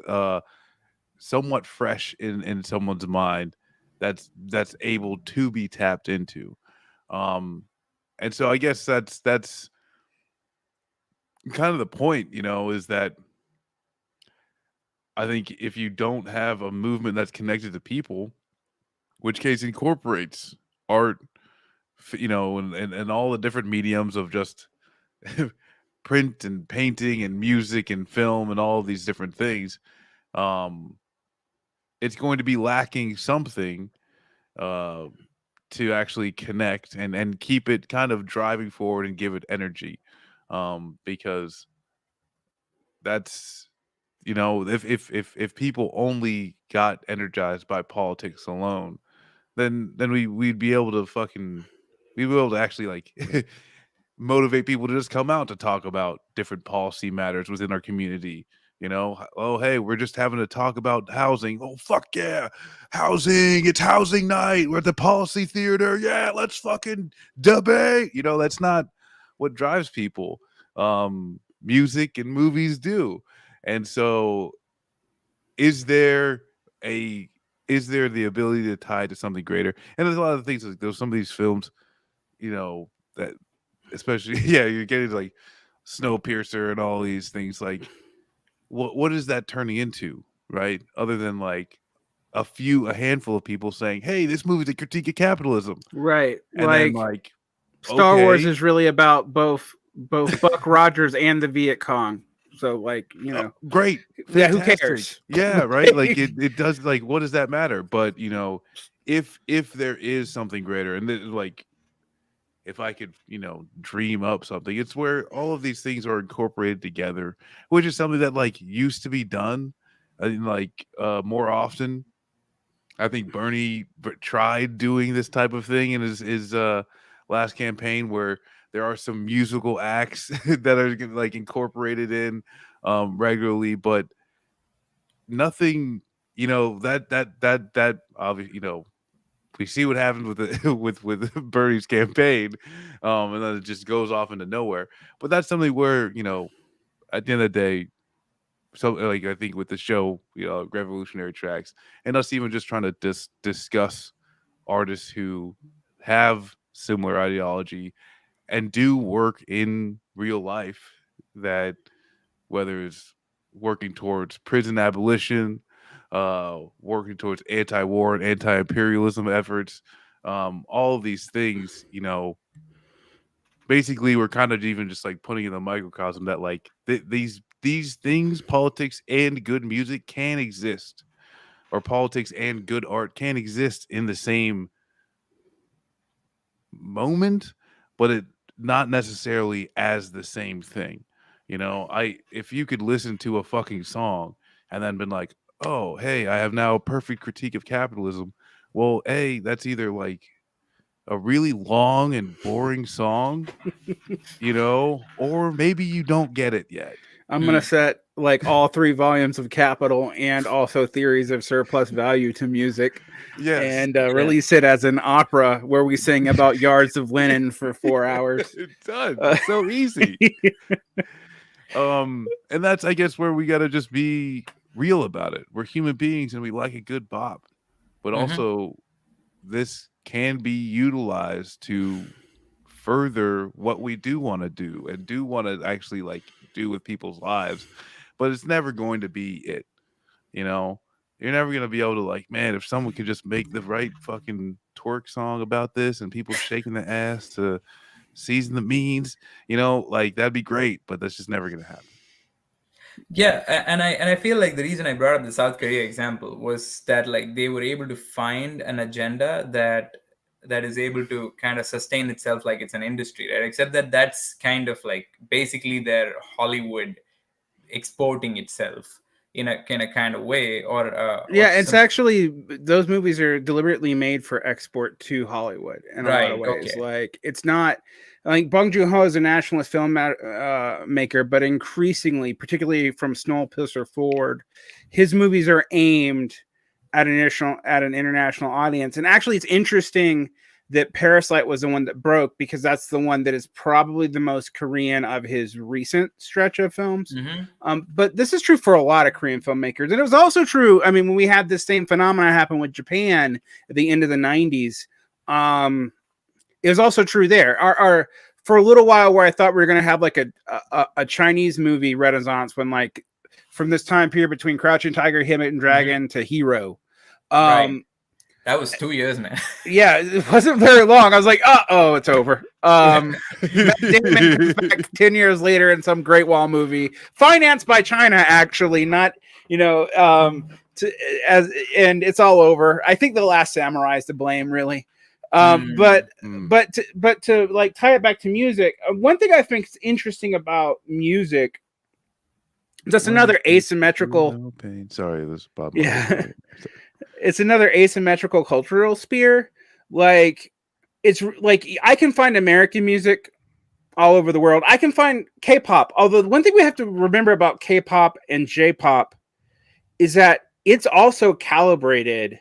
somewhat fresh in someone's mind that's able to be tapped into. Um, and so I guess that's kind of the point, is that I think if you don't have a movement that's connected to people, which case incorporates art, and all the different mediums of just print and painting and music and film and all these different things, um, it's going to be lacking something uh, to actually connect and keep it kind of driving forward and give it energy, because that's if people only got energized by politics alone, then we'd be able to we'd be able to actually like motivate people to just come out to talk about different policy matters within our community. Oh, hey, we're just having to talk about housing. Oh, fuck yeah, housing! It's housing night. We're at the policy theater. Yeah, let's fucking debate. That's not what drives people. Music and movies do, and so is there a the ability to tie to something greater? And there's a lot of things like there's some of these films, that especially yeah, you're getting like Snowpiercer and all these things like what is that turning into, right? Other than like a handful of people saying, "Hey, this movie's a critique of capitalism," Right. and then like Star Wars okay, is really about both Buck Rogers and the Viet Cong. So like, great, yeah, who fantastic, cares? yeah, right. Like it does. Like, what does that matter? But if there is something greater, and like if I could, dream up something, it's where all of these things are incorporated together, which is something that like used to be done, like more often. I think Bernie tried doing this type of thing in his last campaign, where there are some musical acts that are like incorporated in regularly, but nothing. That obviously, we see what happens with the, with Bernie's campaign, and then it just goes off into nowhere. But that's something where at the end of the day, so like I think with the show, revolutionary tracks, and us even just trying to discuss artists who have similar ideology and do work in real life, that whether it's working towards prison abolition, working towards anti-war and anti-imperialism efforts, all of these things, basically we're kind of even just like putting in the microcosm that like these things, politics and good music can exist, or politics and good art can exist in the same moment, but it not necessarily as the same thing. If you could listen to a fucking song and then been like, oh, hey, I have now a perfect critique of capitalism. Well, that's either like a really long and boring song, or maybe you don't get it yet. I'm gonna set like all 3 volumes of Capital and also Theories of Surplus Value to music, Yes. and release it as an opera where we sing about yards of linen for 4 hours. It's done. It's so easy. And that's, I guess, where we got to just be real about it. We're human beings and we like a good bop, but also this can be utilized to further what we do want to do and do want to actually like do with people's lives, but it's never going to be it. You're never going to be able to like, man, if someone could just make the right fucking twerk song about this and people shaking the ass to season the means, like that'd be great, but that's just never going to happen. Yeah, and I feel like the reason I brought up the South Korea example was that like they were able to find an agenda that is able to kind of sustain itself like it's an industry, right? Except that that's kind of like basically their Hollywood exporting itself in a kind of way, or it's actually those movies are deliberately made for export to Hollywood in a lot of ways. Okay. Like it's not like Bong Joon-ho is a nationalist film maker, but increasingly, particularly from Snowpiercer forward, his movies are aimed at an international audience. And actually, it's interesting that Parasite was the one that broke, because that's the one that is probably the most Korean of his recent stretch of films. But this is true for a lot of Korean filmmakers. And it was also true, I mean, when we had this same phenomenon happen with Japan at the end of the 90s, it was also true there. Our for a little while, where I thought we were going to have like a Chinese movie renaissance, when like from this time period between Crouching Tiger, Hidden Dragon to Hero. Right. That was 2 years, man. Yeah, it wasn't very long. I was like, oh, it's over. Matt Damon comes back 10 years later in some Great Wall movie, financed by China, actually, not, and it's all over. I think The Last Samurai is to blame, really. But to like tie it back to music, one thing I think is interesting about music, just another asymmetrical. Sorry, this is Bob. Yeah. It's another asymmetrical cultural sphere. Like, it's like I can find American music all over the world. I can find K-pop. Although the one thing we have to remember about K-pop and J-pop is that it's also calibrated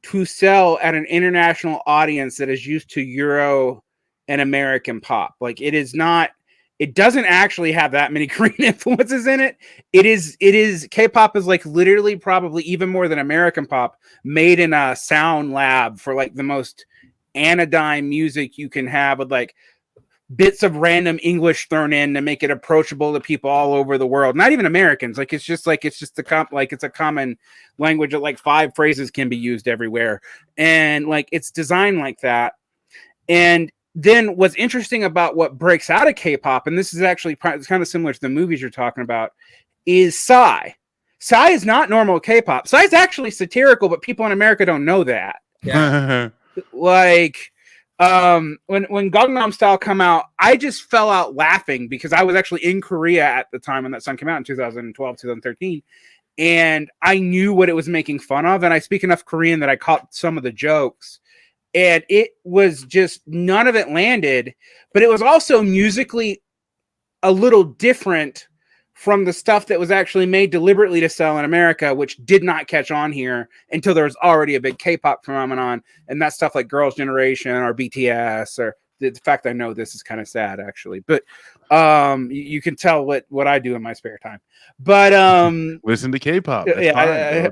to sell at an international audience that is used to Euro and American pop. Like, it doesn't actually have that many Korean influences in it. It is K-pop is like literally probably even more than American pop, made in a sound lab for like the most anodyne music you can have, with like bits of random English thrown in to make it approachable to people all over the world. Not even Americans. Like, it's just it's a common language that like 5 phrases can be used everywhere. And like, it's designed like that. And then what's interesting about what breaks out of K-pop, and this is actually it's kind of similar to the movies you're talking about, is Psy. Psy is not normal K-pop. Psy is actually satirical, but people in America don't know that. Yeah. Like, when Gangnam Style come out, I just fell out laughing, because I was actually in Korea at the time when that song came out in 2012, 2013. And I knew what it was making fun of. And I speak enough Korean that I caught some of the jokes. And it was just, none of it landed, but it was also musically a little different from the stuff that was actually made deliberately to sell in America, which did not catch on here until there was already a big K-pop phenomenon. And that stuff like Girls' Generation or BTS, or the fact I know this is kind of sad, actually, but you can tell what I do in my spare time. But listen to K-pop. I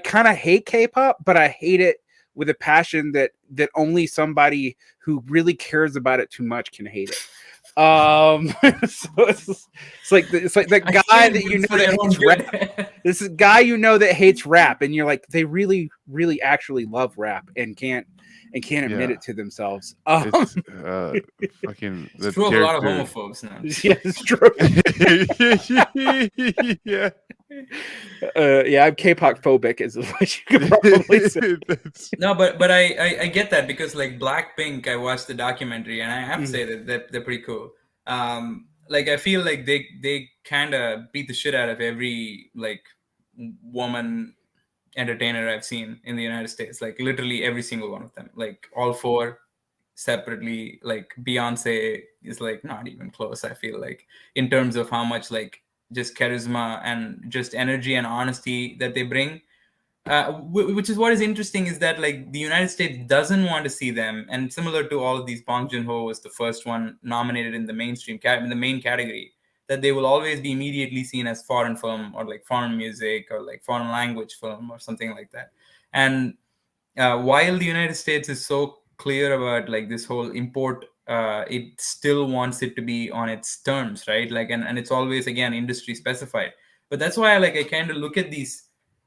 kind of hate K-pop, but I hate it with a passion that only somebody who really cares about it too much can hate it. So it's like that guy that you know that hates rap. This is guy that hates rap, and you're like, they really, really actually love rap and can't admit it to themselves. It's, fucking it's true of a lot of homophobes now. Yeah, it's true. Yeah. I'm K-pop phobic, is what you could probably say. No, but I get that, because like Blackpink, I watched the documentary, and I have to say that they're pretty cool. Like, I feel like they kind of beat the shit out of every like woman entertainer I've seen in the United States. Like, literally every single one of them. Like, all 4 separately. Like, Beyonce is like not even close, I feel like, in terms of how much like just charisma and just energy and honesty that they bring. Which is what is interesting, is that like the United States doesn't want to see them, and similar to all of these, Bong Joon-ho was the first one nominated in the mainstream in the main category, that they will always be immediately seen as foreign film, or like foreign music, or like foreign language film, or something like that. And while the United States is so clear about like this whole import, it still wants it to be on its terms, right? Like, and it's always, again, industry specified. But that's why I kind of look at these.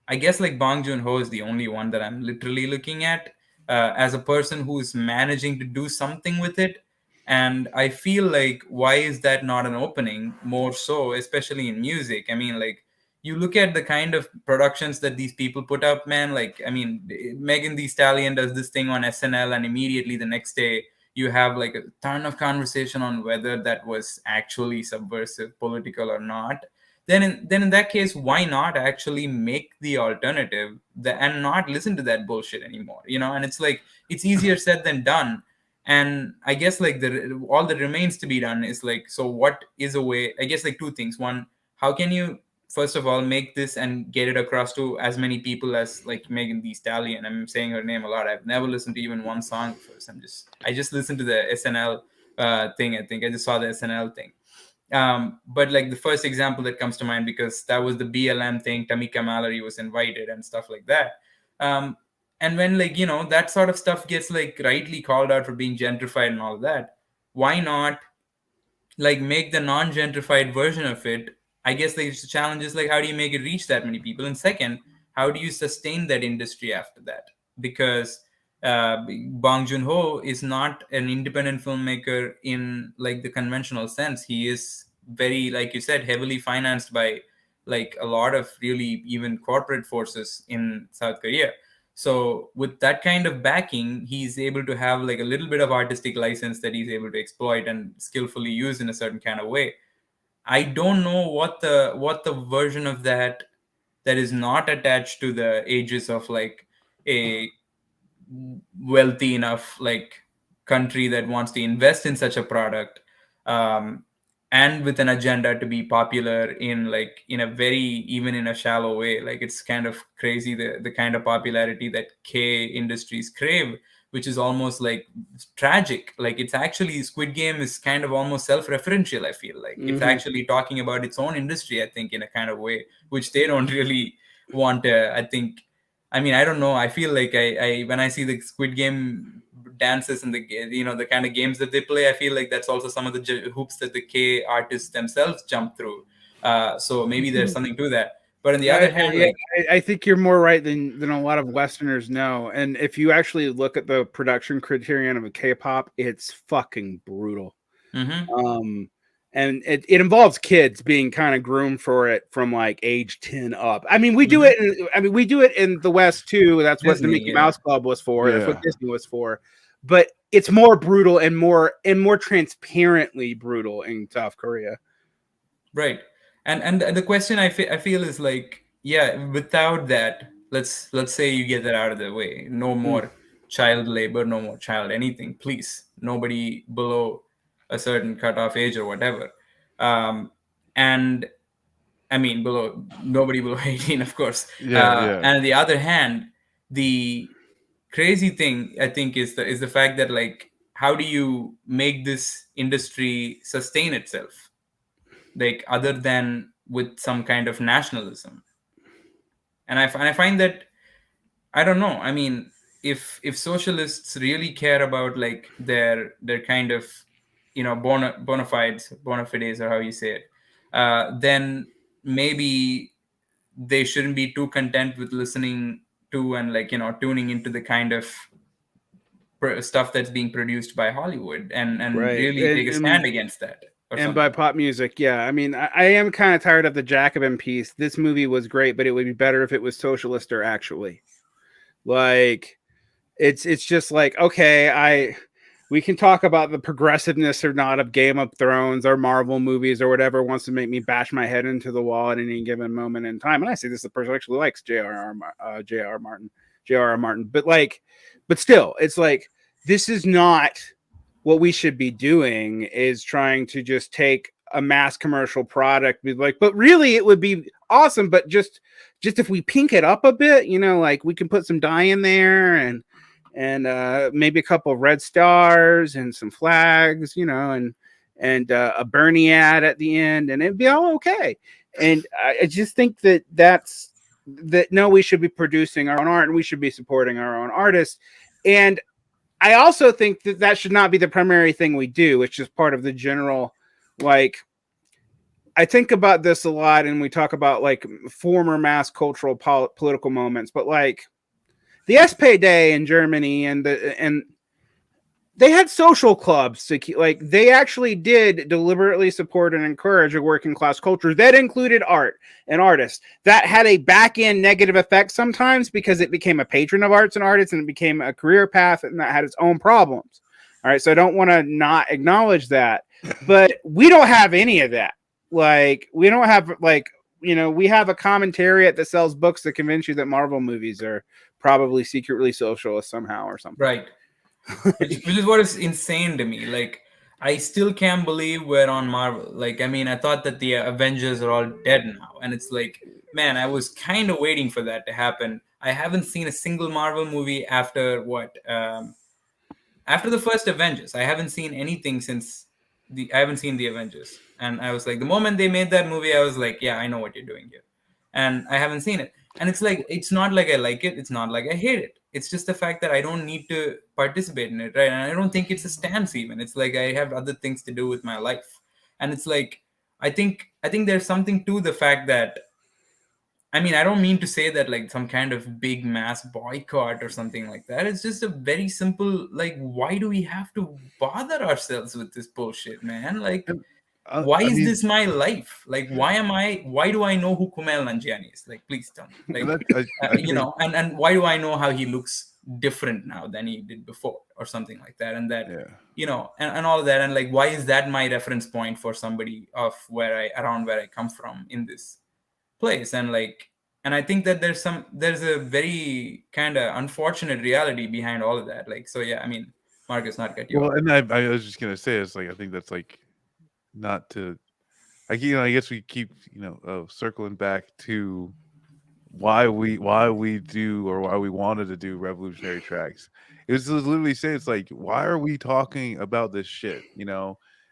I guess like Bong Joon-ho is the only one that I'm literally looking at as a person who's managing to do something with it. And I feel like, why is that not an opening more so, especially in music? I mean, like, you look at the kind of productions that these people put up, man. Like, I mean, Megan Thee Stallion does this thing on SNL, and immediately the next day you have like a ton of conversation on whether that was actually subversive, political, or not. Then in that case, why not actually make the alternative and not listen to that bullshit anymore? And it's like, it's easier said than done. And I guess like all that remains to be done is like, so what is a way? I guess like 2 things. One, how can you first of all, make this and get it across to as many people as like Megan Thee Stallion. I'm saying her name a lot. I've never listened to even one song first. I just listened to the SNL thing. I think I just saw the SNL thing. But like the first example that comes to mind, because that was the BLM thing, Tamika Mallory was invited and stuff like that. And when like, you know, that sort of stuff gets like rightly called out for being gentrified and all that, why not like make the non-gentrified version of it? I guess the challenge is like, how do you make it reach that many people? And second, how do you sustain that industry after that? Because Bong Joon-ho is not an independent filmmaker in like the conventional sense. He is very, like you said, heavily financed by like a lot of really even corporate forces in South Korea. So with that kind of backing, he's able to have like a little bit of artistic license that he's able to exploit and skillfully use in a certain kind of way. I don't know what the version of that is not attached to the ages of like a wealthy enough like country that wants to invest in such a product, and with an agenda to be popular in like in a very, even in a shallow way. Like it's kind of crazy the kind of popularity that K industries crave, which is almost like tragic. Like it's actually, Squid Game is kind of almost self-referential. I feel like it's actually talking about its own industry, I think, in a kind of way which they don't really want to, I think. I mean, I don't know. I feel like I when I see the Squid Game dances and the, you know, the kind of games that they play, I feel like that's also some of the hoops that the K artists themselves jump through. So maybe there's something to that. But on the other hand, yeah, like, I think you're more right than a lot of Westerners know. And if you actually look at the production criterion of a K-pop, it's fucking brutal. And it involves kids being kind of groomed for it from like age 10 up. I mean, we do it. We do it in the West too. That's what the Disney, Mickey Mouse Club was for. Yeah. That's what Disney was for. But it's more brutal and more transparently brutal in South Korea. Right. And the question I feel is like, yeah, without that, let's say you get that out of the way. No more child labor, no more child anything, please. Nobody below a certain cutoff age or whatever. And I mean, nobody below 18, of course. Yeah. And on the other hand, the crazy thing, I think, is the fact that like, how do you make this industry sustain itself? Like other than with some kind of nationalism. And I find that, I don't know, I mean, if socialists really care about like their kind of, you know, bona fides or how you say it, then maybe they shouldn't be too content with listening to and like, you know, tuning into the kind of stuff that's being produced by Hollywood, and Right. really take a stand against that. And by pop music, yeah. I mean, I am kind of tired of the Jacobin piece. This movie was great, but it would be better if it was socialist or actually. Like, it's just like, okay, we can talk about the progressiveness or not of Game of Thrones or Marvel movies or whatever wants to make me bash my head into the wall at any given moment in time. And I say this is the person who actually likes J.R.R. Martin. But still, it's like, this is not what we should be doing, is trying to just take a mass commercial product, be like, but really it would be awesome, but just if we pink it up a bit, you know, like we can put some dye in there and maybe a couple of red stars and some flags, you know, and a Bernie ad at the end, and it'd be all okay. And I just think that no, we should be producing our own art and we should be supporting our own artists. And I also think that should not be the primary thing we do. It's just part of the general, like, I think about this a lot, and we talk about like former mass cultural political moments, but like the SPD in Germany and they had social clubs to keep, like, they actually did deliberately support and encourage a working class culture that included art and artists. That had a back end negative effect sometimes because it became a patron of arts and artists and it became a career path, and that had its own problems. All right. So I don't want to not acknowledge that, but we don't have any of that. Like, we don't have, like, you know, we have a commentariat that sells books to convince you that Marvel movies are probably secretly socialist somehow or something. Right. Which is what is insane to me. Like, I still can't believe we're on Marvel. Like, I mean, I thought that the Avengers are all dead now, and it's like, man, I was kind of waiting for that to happen. I haven't seen a single Marvel movie after what? After the first Avengers. I haven't seen anything since I haven't seen the Avengers, and I was like, the moment they made that movie, I was like, yeah, I know what you're doing here, and I haven't seen it. And it's like, it's not like I like it, it's not like I hate it. It's just the fact that I don't need to participate in it, right? And I don't think it's a stance even. It's like I have other things to do with my life, and it's like I think there's something to the fact that, I mean, I don't mean to say that like some kind of big mass boycott or something like that. It's just a very simple, like, why do we have to bother ourselves with this bullshit, man? Like, why I is mean, this my life? Like, why do I know who Kumail Nanjiani is? Like, please tell me. Like, I you think, know, and why do I know how he looks different now than he did before or something like that? And that, yeah. you know, and all of that. And like, why is that my reference point for somebody of around where I come from in this place? And like, and I think that there's a very kind of unfortunate reality behind all of that. Like, so yeah, I mean, Marcus, not cut you Well, off. and I was just gonna say, it's like, I think that's like, not to, like, I guess we keep, circling back to why we do, or why we wanted to do revolutionary tracks. It was literally say, it's like, why are we talking about this shit?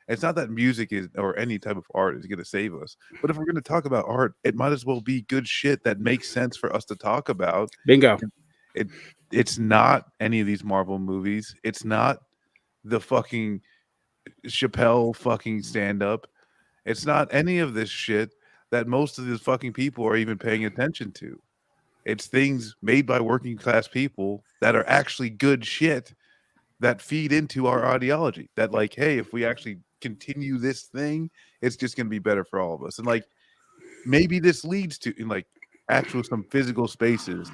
It's not that music is, or any type of art is going to save us, but if we're going to talk about art, it might as well be good shit that makes sense for us to talk about. Bingo. It's not any of these Marvel movies. It's not the fucking Chappelle fucking stand up. It's not any of this shit that most of these fucking people are even paying attention to. It's things made by working class people that are actually good shit that feed into our ideology. That, like, hey, if we actually continue this thing, it's just going to be better for all of us. And like, maybe this leads to, in like, actual some physical spaces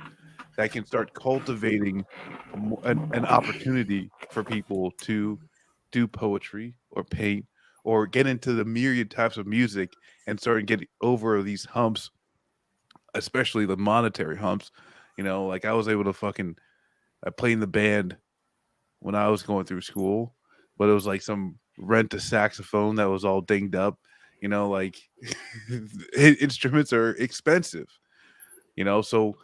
that can start cultivating an opportunity for people to do poetry or paint or get into the myriad types of music and start getting over these humps, especially the monetary humps. Like, I was able to I played in the band when I was going through school, but it was like some rent a saxophone that was all dinged up. Like, instruments are expensive. So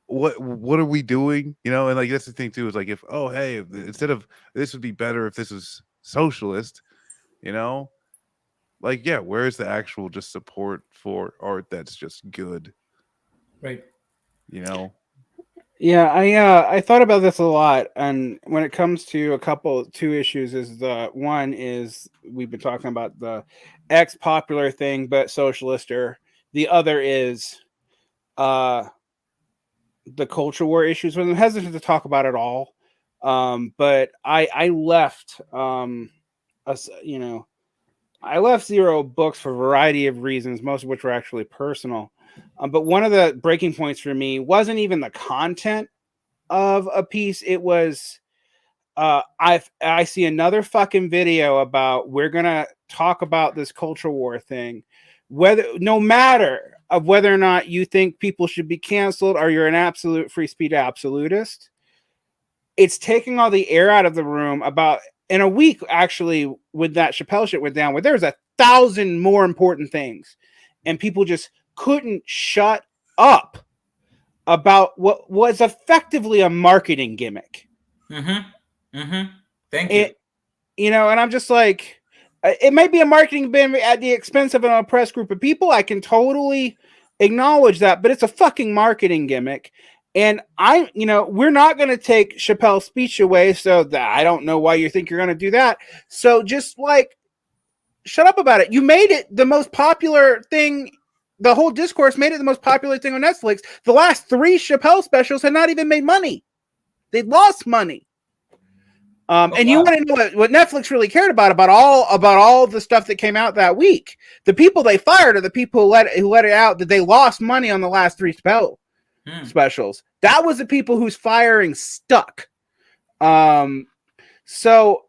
what are we doing? And like, that's the thing too, is like, if, oh, hey, instead of, this would be better if this was socialist, like, yeah, where's the actual just support for art that's just good? Right. Yeah, I thought about this a lot, and when it comes to two issues, is the one is we've been talking about the ex popular thing, but socialister. The other is the culture war issues. I'm hesitant to talk about it all, but I left us, I left Zero books for a variety of reasons, most of which were actually personal. But one of the breaking points for me wasn't even the content of a piece. It was I see another fucking video about, we're gonna talk about this culture war thing, no matter of whether or not you think people should be canceled or you're an absolute free speech absolutist. It's taking all the air out of the room about, in a week, actually, when that Chappelle shit went down, where there's 1,000 more important things, and people just couldn't shut up about what was effectively a marketing gimmick. Thank you. And I'm just like, it might be a marketing gimmick at the expense of an oppressed group of people. I can totally acknowledge that, but it's a fucking marketing gimmick. And we're not going to take Chappelle's speech away, so that I don't know why you think you're going to do that. So just like, shut up about it. You made it the most popular thing. The whole discourse made it the most popular thing on Netflix. The last 3 Chappelle specials had not even made money. They lost money. And you want to know what Netflix really cared about all the stuff that came out that week? The people they fired are the people who let it out that they lost money on the last 3 Chappelle specials. That was the people whose firing stuck. So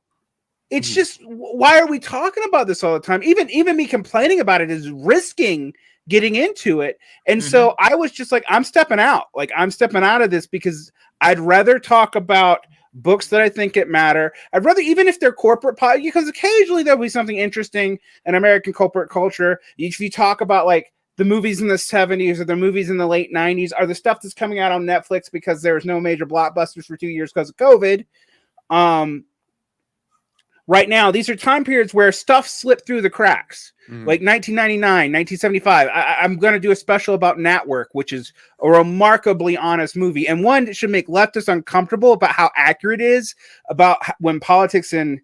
it's just, why are we talking about this all the time? Even me complaining about it is risking getting into it. And so I was just like, I'm stepping out. Like, I'm stepping out of this because I'd rather talk about books that I think it matter. I'd rather, even if they're corporate, because occasionally there'll be something interesting in American corporate culture. If you talk about like the movies in the 70s or the movies in the late 90s, are the stuff that's coming out on Netflix because there's no major blockbusters for 2 years because of COVID. Right now, these are time periods where stuff slipped through the cracks. Like 1999, 1975. I'm going to do a special about Network, which is a remarkably honest movie, and one that should make leftists uncomfortable about how accurate it is about when politics and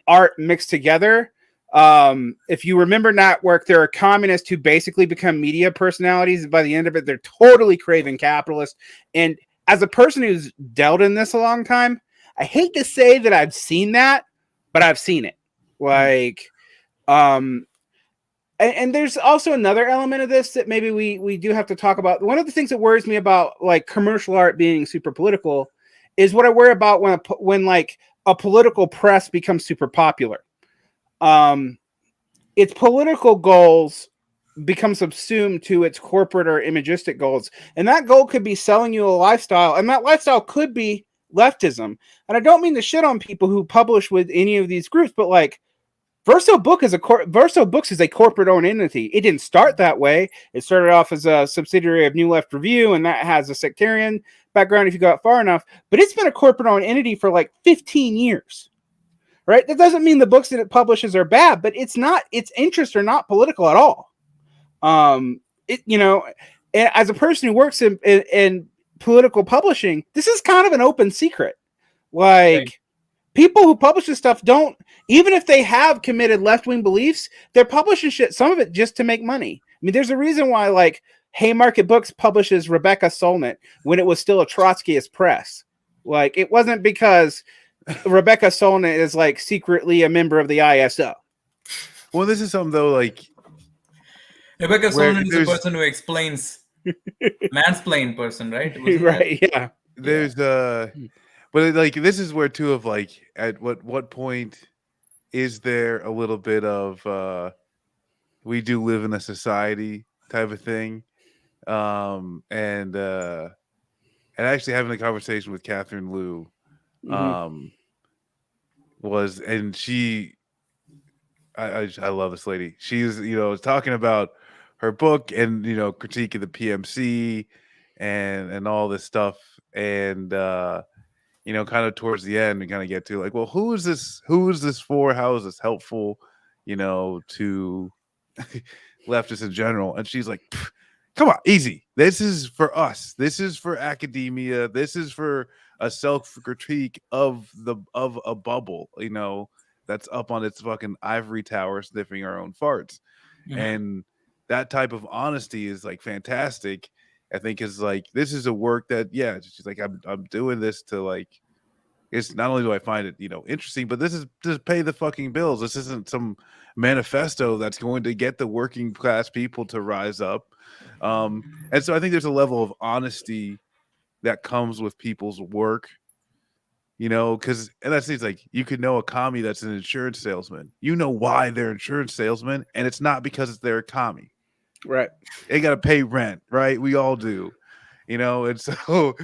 art mix together. If you remember Network, there are communists who basically become media personalities. By the end of it, they're totally craving capitalist. And as a person who's dealt in this a long time, I hate to say that I've seen that, but I've seen it. Like, and there's also another element of this that maybe we do have to talk about. One of the things that worries me about like commercial art being super political is what I worry about when like a political press becomes super popular. Its political goals become subsumed to its corporate or imagistic goals, and that goal could be selling you a lifestyle, and that lifestyle could be leftism. And I don't mean to shit on people who publish with any of these groups, but like Verso Books is a corporate-owned entity. It didn't start that way. It started off as a subsidiary of New Left Review, and that has a sectarian background if you got far enough. But it's been a corporate-owned entity for like 15 years, right? That doesn't mean the books that it publishes are bad, but its interests are not political at all. As a person who works in political publishing, this is kind of an open secret. Like. Right. People who publish this stuff don't, even if they have committed left-wing beliefs, they're publishing shit, some of it just to make money. I mean, there's a reason why, like, Haymarket Books publishes Rebecca Solnit when it was still a Trotskyist press. Like, it wasn't because Rebecca Solnit is, like, secretly a member of the ISO. Well, this is something, though, like... Rebecca Solnit is the person who explains... mansplain person, right? Right, yeah. There's... But like this is where too of like at what point is there a little bit of we do live in a society type of thing, and actually having a conversation with Catherine Liu was, and she I love this lady. She's talking about her book and critique of the PMC and all this stuff, and kind of towards the end, we kind of get to like, well, who is this for? How is this helpful, to leftists in general? And she's like, come on, easy. This is for us. This is for academia. This is for a self-critique of a bubble, that's up on its fucking ivory tower sniffing our own farts. Mm-hmm. And that type of honesty is like fantastic. I think is like, this is a work that, yeah, she's like, I'm doing this to like, it's not only do I find it, interesting, but this is to pay the fucking bills. This isn't some manifesto that's going to get the working class people to rise up. And so I think there's a level of honesty that comes with people's work, because, and that's it's like, you could know a commie that's an insurance salesman. You know why they're insurance salesman, and it's not because they're a commie. Right. They got to pay rent, right? We all do, and so,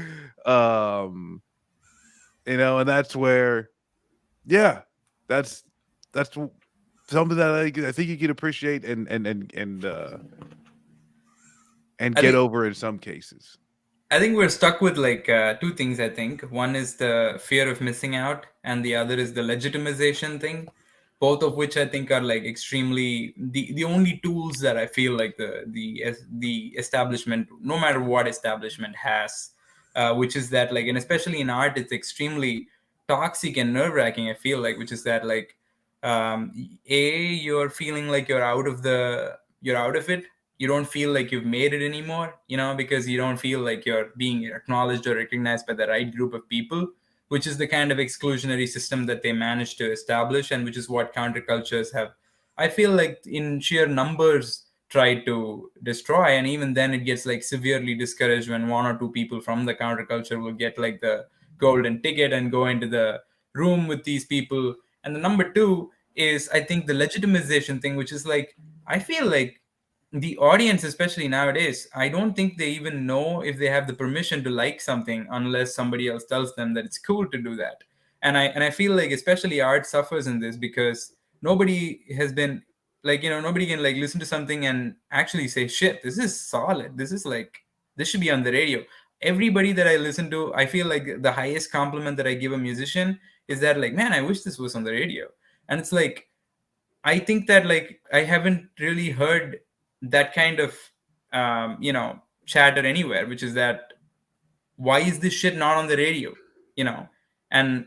and that's where, yeah, that's something that I think you can appreciate and get over in some cases. I think we're stuck with like two things. I think one is the fear of missing out, and the other is the legitimization thing. Both of which I think are like extremely the only tools that I feel like the establishment, no matter what establishment has, which is that like, and especially in art, it's extremely toxic and nerve-wracking. I feel like, which is that like, you're feeling like you're out of it. You don't feel like you've made it anymore, because you don't feel like you're being acknowledged or recognized by the right group of people, which is the kind of exclusionary system that they managed to establish, and which is what countercultures have, I feel like, in sheer numbers tried to destroy. And even then it gets like severely discouraged when one or two people from the counterculture will get like the golden ticket and go into the room with these people. And the number two is, I think, the legitimization thing, which is like, I feel like the audience, especially nowadays, I don't think they even know if they have the permission to like something unless somebody else tells them that it's cool to do that. And I feel like especially art suffers in this because nobody has been like, nobody can like listen to something and actually say, shit, this is solid, this is like, this should be on the radio. Everybody that I listen to, I feel like the highest compliment that I give a musician is that, like, man, I wish this was on the radio. And it's like, I think that like I haven't really heard that kind of chatter anywhere, which is that, why is this shit not on the radio? You know, and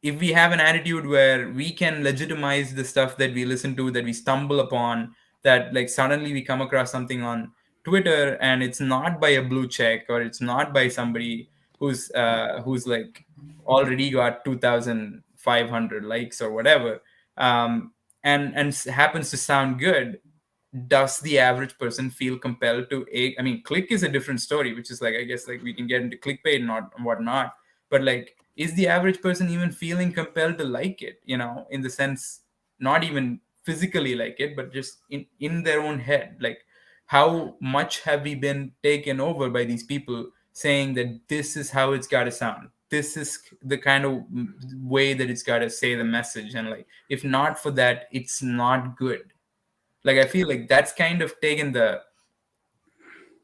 if we have an attitude where we can legitimize the stuff that we listen to, that we stumble upon, that like suddenly we come across something on Twitter and it's not by a blue check, or it's not by somebody who's like already got 2,500 likes or whatever, and happens to sound good, does the average person feel compelled to I mean, click is a different story, which is like, I guess like we can get into clickbait and not whatnot, but like, is the average person even feeling compelled to like it, in the sense, not even physically like it, but just in their own head? Like, how much have we been taken over by these people saying that this is how it's got to sound, this is the kind of way that it's got to say the message, and like, if not for that, it's not good. Like, I feel like that's kind of taken the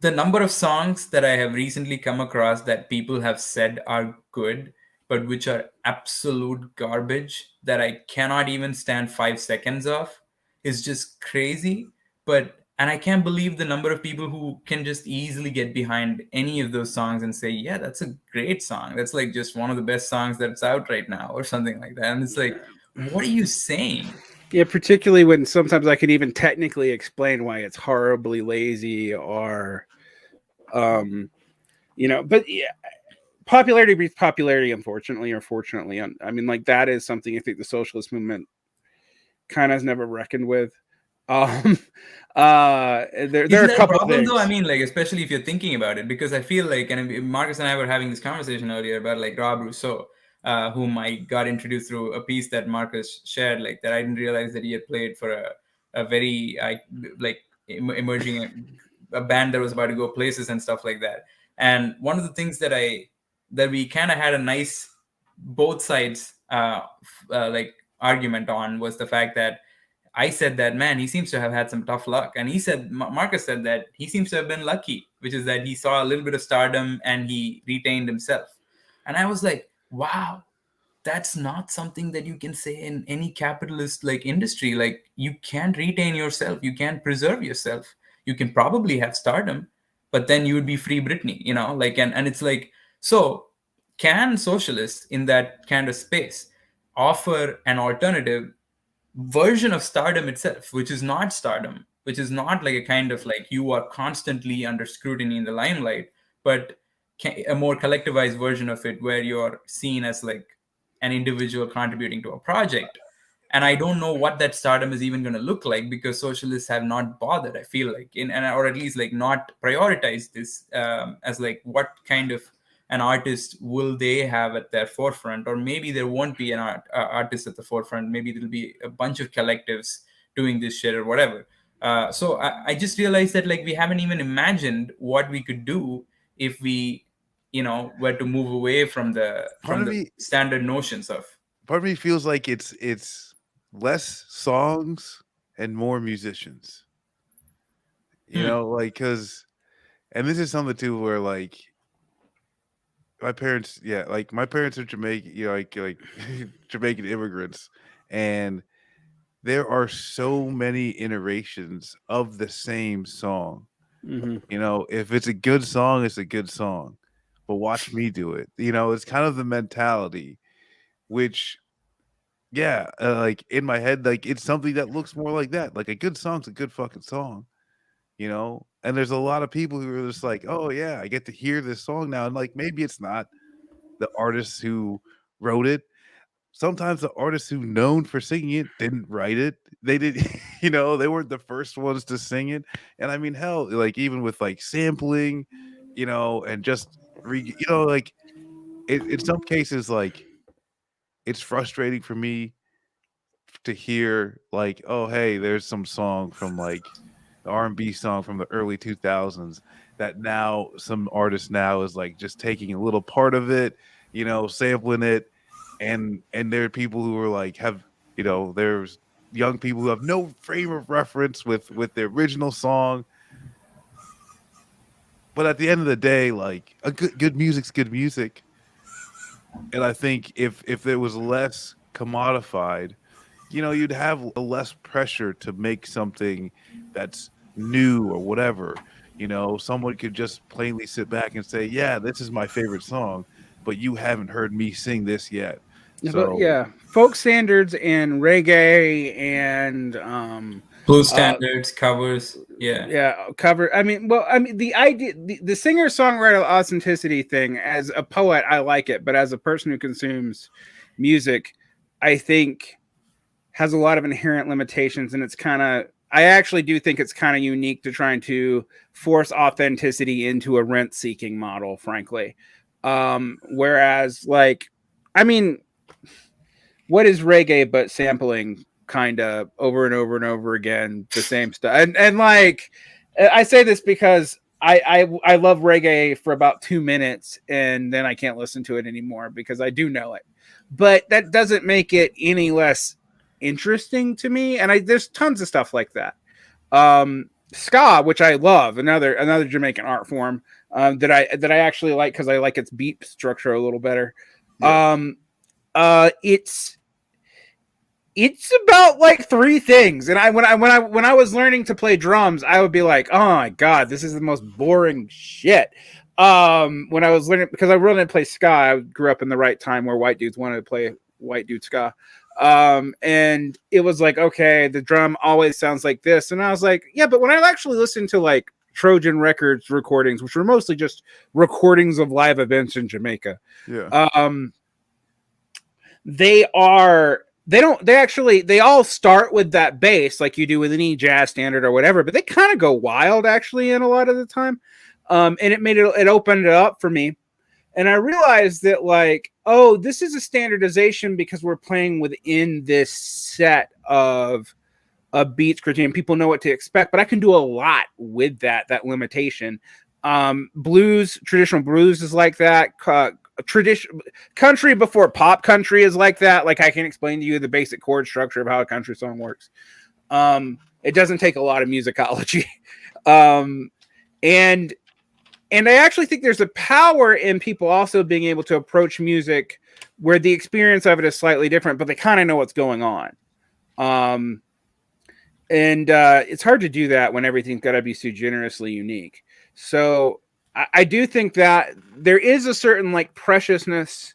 number of songs that I have recently come across that people have said are good, but which are absolute garbage that I cannot even stand 5 seconds of, is just crazy. And I can't believe the number of people who can just easily get behind any of those songs and say, yeah, that's a great song. That's like just one of the best songs that's out right now, or something like that. And it's like, what are you saying? Yeah, particularly when sometimes I can even technically explain why it's horribly lazy, or, but yeah, popularity breeds popularity, unfortunately or fortunately. I mean, like, that is something I think the socialist movement kind of has never reckoned with. There are Isn't a that a couple problem things. though? I mean, like, especially if you're thinking about it, because I feel like, and Marcus and I were having this conversation earlier about like Rob Rousseau, whom I got introduced through a piece that Marcus shared, like that I didn't realize that he had played for a very like emerging a band that was about to go places and stuff like that. And one of the things that we kind of had a nice both sides like argument on was the fact that I said that, man, he seems to have had some tough luck. And he said, Marcus said that he seems to have been lucky, which is that he saw a little bit of stardom and he retained himself. And I was like, wow, that's not something that you can say in any capitalist like industry. Like, you can't retain yourself, you can't preserve yourself. You can probably have stardom, but then you would be Free Britney, like, and it's like, so can socialists in that kind of space offer an alternative version of stardom itself, which is not stardom, which is not like a kind of like you are constantly under scrutiny in the limelight, but a more collectivized version of it where you're seen as like an individual contributing to a project? And I don't know what that stardom is even going to look like, because socialists have not bothered, I feel like, or at least like not prioritized this as like what kind of an artist will they have at their forefront. Or maybe there won't be an artist at the forefront, maybe there'll be a bunch of collectives doing this shit or whatever. So I just realized that like we haven't even imagined what we could do if we were to move away from the Part of me, standard notions of. part of me feels like it's less songs and more musicians. Like, because, and this is something too where like my parents, yeah, like my parents are Jamaican, like Jamaican immigrants, and there are so many iterations of the same song. Mm-hmm. If it's a good song, it's a good song, but watch me do it. It's kind of the mentality, which, yeah, like in my head, like it's something that looks more like that. Like a good song's a good fucking song, And there's a lot of people who are just like, oh yeah, I get to hear this song now, and like maybe it's not the artists who wrote it. Sometimes the artists who known for singing it didn't write it. They did, they weren't the first ones to sing it. And I mean, hell, like even with like sampling, and just like in some cases, like it's frustrating for me to hear like, oh hey, there's some song from like R&B song from the early 2000s that now some artist now is like just taking a little part of it, sampling it, and there are people who are like there's young people who have no frame of reference with the original song. But at the end of the day, like a good music's good music. And I think if it was less commodified, you'd have a less pressure to make something that's new or whatever. Someone could just plainly sit back and say, "Yeah, this is my favorite song, but you haven't heard me sing this yet." But So yeah, folk standards and reggae and blues standards, covers. cover. I mean, the idea, the singer songwriter authenticity thing. As a poet, I like it, but as a person who consumes music, I think has a lot of inherent limitations, and it's kind of. I actually do think it's kind of unique to trying to force authenticity into a rent-seeking model, frankly. Whereas, like, I mean, what is reggae but sampling kind of over and over and over again the same stuff? And like, I say this because I love reggae for about 2 minutes and then I can't listen to it anymore because I do know it. But that doesn't make it any less interesting to me. And there's tons of stuff like that. Ska, which I love, another Jamaican art form that I actually like because I like its beat structure a little better. yeah. It's about like 3 things, and when I was learning to play drums, I would be like, oh my god, this is the most boring shit. When I was learning, because I really didn't play ska, I grew up in the right time where white dudes wanted to play white dude ska. And it was like, okay, the drum always sounds like this, and I was like, yeah, but when I actually listened to like Trojan Records recordings, which were mostly just recordings of live events in Jamaica, they all start with that bass like you do with any jazz standard or whatever, but they kind of go wild actually in a lot of the time. And it opened it up for me. And I realized that like, oh, this is a standardization because we're playing within this set of beats criterion. People know what to expect, but I can do a lot with that limitation. Traditional blues is like that. Tradition country before pop country is like that. Like I can explain to you the basic chord structure of how a country song works. It doesn't take a lot of musicology. And I actually think there's a power in people also being able to approach music where the experience of it is slightly different, but they kind of know what's going on. And it's hard to do that when everything's got to be so generously unique. So I do think that there is a certain like preciousness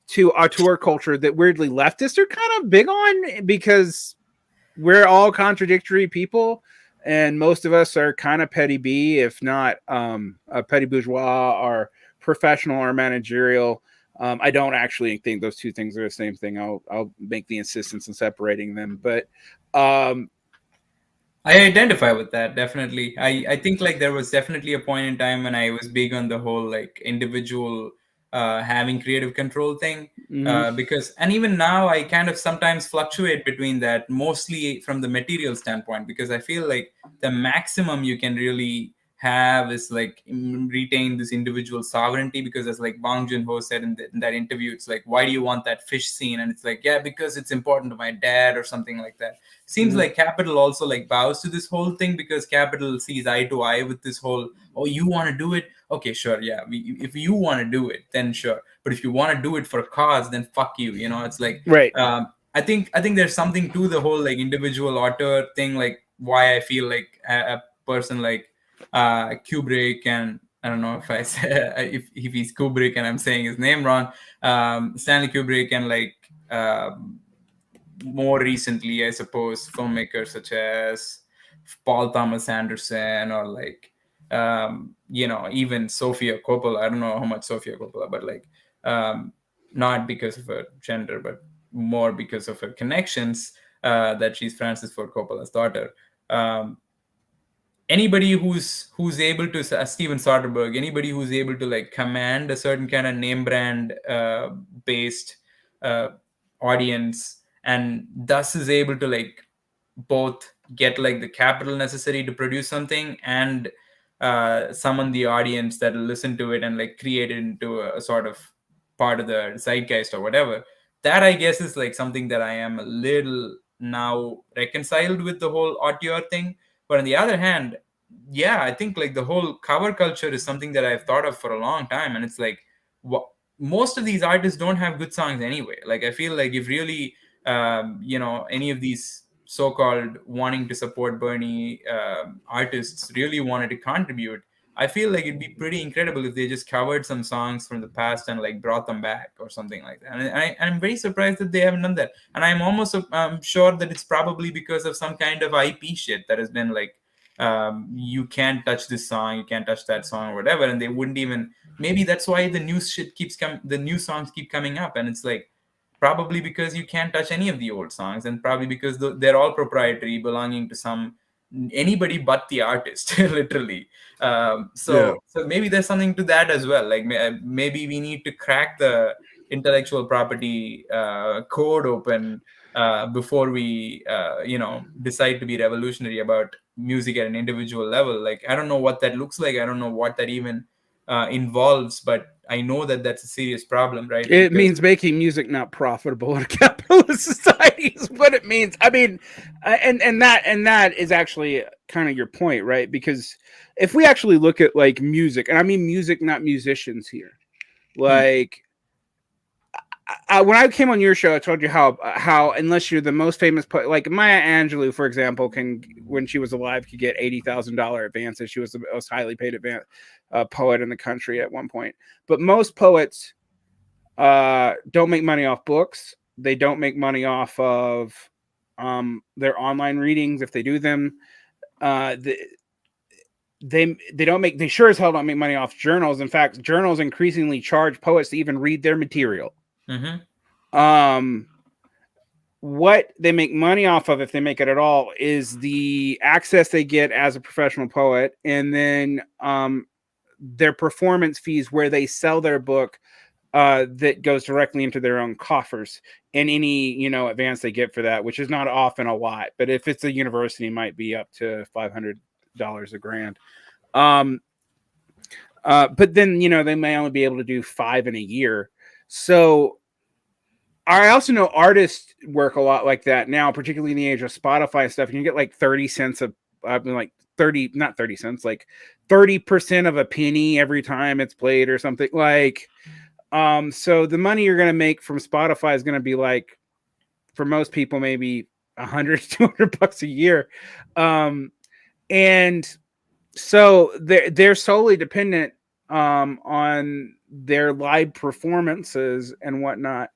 to auteur culture that weirdly leftists are kind of big on because we're all contradictory people and most of us are kind of petty B, if not a petty bourgeois or professional or managerial. I don't actually think those two things are the same thing. I'll make the insistence in separating them, but I identify with that, definitely. I think like there was definitely a point in time when I was big on the whole like individual having creative control thing. Because and even now I kind of sometimes fluctuate between that, mostly from the material standpoint, because I feel like the maximum you can really have is like retain this individual sovereignty, because as like Bong Joon-ho said in that interview, it's like, why do you want that fish scene? And it's like, yeah, because it's important to my dad or something like that. Seems like Capital also like bows to this whole thing, because Capital sees eye to eye with this whole, oh, you want to do it, okay, sure, yeah, if you want to do it, then sure, but if you want to do it for a cause, then fuck you, it's like, right. I think there's something to the whole like individual author thing, like why I feel like a person like Kubrick, and I don't know if I say if he's Kubrick and I'm saying his name wrong, Stanley Kubrick, and like more recently, I suppose, filmmakers such as Paul Thomas Anderson, or like even Sofia Coppola. I don't know how much Sofia Coppola, but like not because of her gender, but more because of her connections, that she's Francis Ford Coppola's daughter. Anybody who's able to, Steven Soderbergh, anybody who's able to like command a certain kind of name brand based audience, and thus is able to like both get like the capital necessary to produce something and summon the audience that will listen to it and like create it into a sort of part of the zeitgeist or whatever. That I guess is like something that I am a little now reconciled with the whole auteur thing. But on the other hand, yeah, I think like the whole cover culture is something that I've thought of for a long time, and it's like most of these artists don't have good songs anyway. Like I feel like if really any of these so-called wanting to support Bernie artists really wanted to contribute, I feel like it'd be pretty incredible if they just covered some songs from the past and like brought them back or something like that. And I'm very surprised that they haven't done that. And I'm almost sure that it's probably because of some kind of IP shit that has been like, you can't touch this song, you can't touch that song or whatever. And they wouldn't even, maybe that's why the new shit the new songs keep coming up. And it's like, probably because you can't touch any of the old songs, and probably because they're all proprietary, belonging to anybody but the artist, literally. So maybe there's something to that as well. Like maybe we need to crack the intellectual property code open before we decide to be revolutionary about music at an individual level. Like I don't know what that looks like, I don't know what that even involves, but I know that that's a serious problem, right? It means making music not profitable in a capitalist society is what it means. I mean, and that is actually kind of your point, right? Because if we actually look at like music, and I mean music, not musicians here, like when I came on your show, I told you how unless you're the most famous, like Maya Angelou, for example, when she was alive, could get $80,000 advances. She was the most highly paid poet in the country at one point. But most poets don't make money off books. They don't make money off of their online readings if they do them. They sure as hell don't make money off journals. In fact, journals increasingly charge poets to even read their material. Mm-hmm. What they make money off of, if they make it at all, is the access they get as a professional poet, and then their performance fees where they sell their book that goes directly into their own coffers, and any advance they get for that, which is not often a lot, but if it's a university, it might be up to $500 a grand. But then they may only be able to do 5 in a year. So I also know artists work a lot like that now, particularly in the age of Spotify and stuff. You can get like 30 cents like 30% of a penny every time it's played or something like. So the money you're going to make from Spotify is going to be like, for most people, maybe $100-$200 a year. And so they're solely dependent on their live performances and whatnot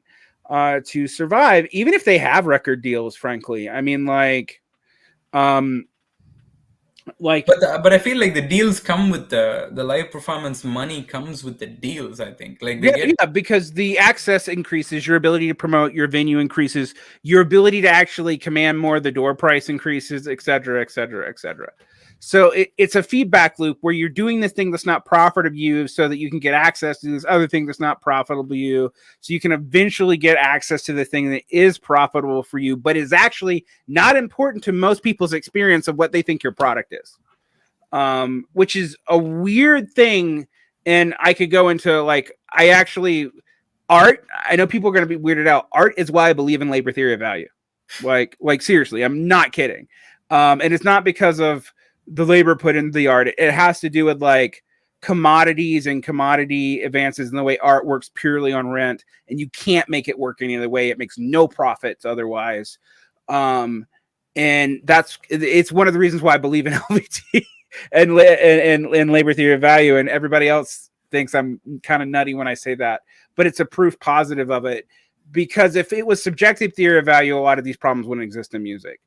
to survive, even if they have record deals, frankly. I mean, but I feel like the deals come with the live performance money comes with the deals, I think. Like because the access increases, your ability to promote your venue increases, your ability to actually command more, the door price increases, et cetera, et cetera, et cetera. So it's a feedback loop where you're doing this thing that's not profitable to you so that you can get access to this other thing that's not profitable to you. So you can eventually get access to the thing that is profitable for you, but is actually not important to most people's experience of what they think your product is. Which is a weird thing. And I could go into art. I know people are going to be weirded out. Art is why I believe in labor theory of value. Like seriously, I'm not kidding. And it's not because of the labor put into the art. It has to do with like commodities and commodity advances and the way art works purely on rent, and you can't make it work any other way. It makes no profits otherwise. And it's one of the reasons why I believe in LBT and labor theory of value, and everybody else thinks I'm kind of nutty when I say that, but it's a proof positive of it, because if it was subjective theory of value, a lot of these problems wouldn't exist in music.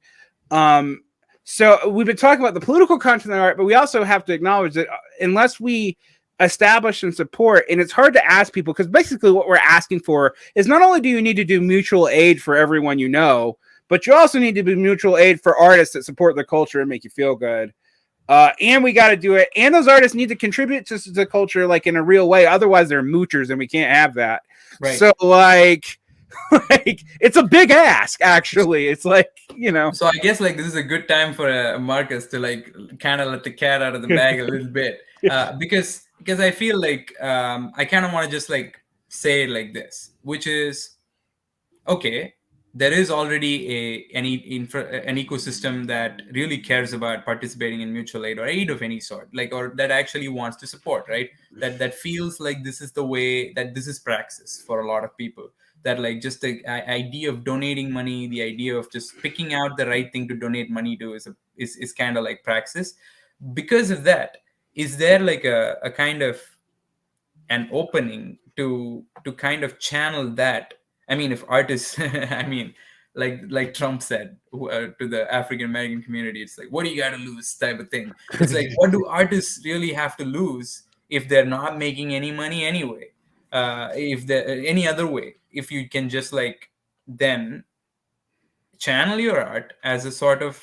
So we've been talking about the political content of art, but we also have to acknowledge that unless we establish and support, and it's hard to ask people, because basically what we're asking for is not only do you need to do mutual aid for everyone you know, but you also need to do mutual aid for artists that support the culture and make you feel good. And we got to do it. And those artists need to contribute to the culture like in a real way. Otherwise, they're moochers, and we can't have that. Right. So Like, it's a big ask, actually. It's like, So I guess like this is a good time for Marcus to like kind of let the cat out of the bag a little bit, because I feel like I kind of want to just like say it like this, which is, okay, there is already an ecosystem that really cares about participating in mutual aid or aid of any sort, like, or that actually wants to support, right? That feels like this is the way, that this is praxis for a lot of people, that like just the idea of donating money, the idea of just picking out the right thing to donate money to is kind of like praxis. Because of that, is there like a kind of an opening to kind of channel that? I mean, if artists I mean, like Trump said to the African American community, it's like, what do you got to lose type of thing. It's like, what do artists really have to lose if they're not making any money anyway? If there any other way, if you can just like then channel your art as a sort of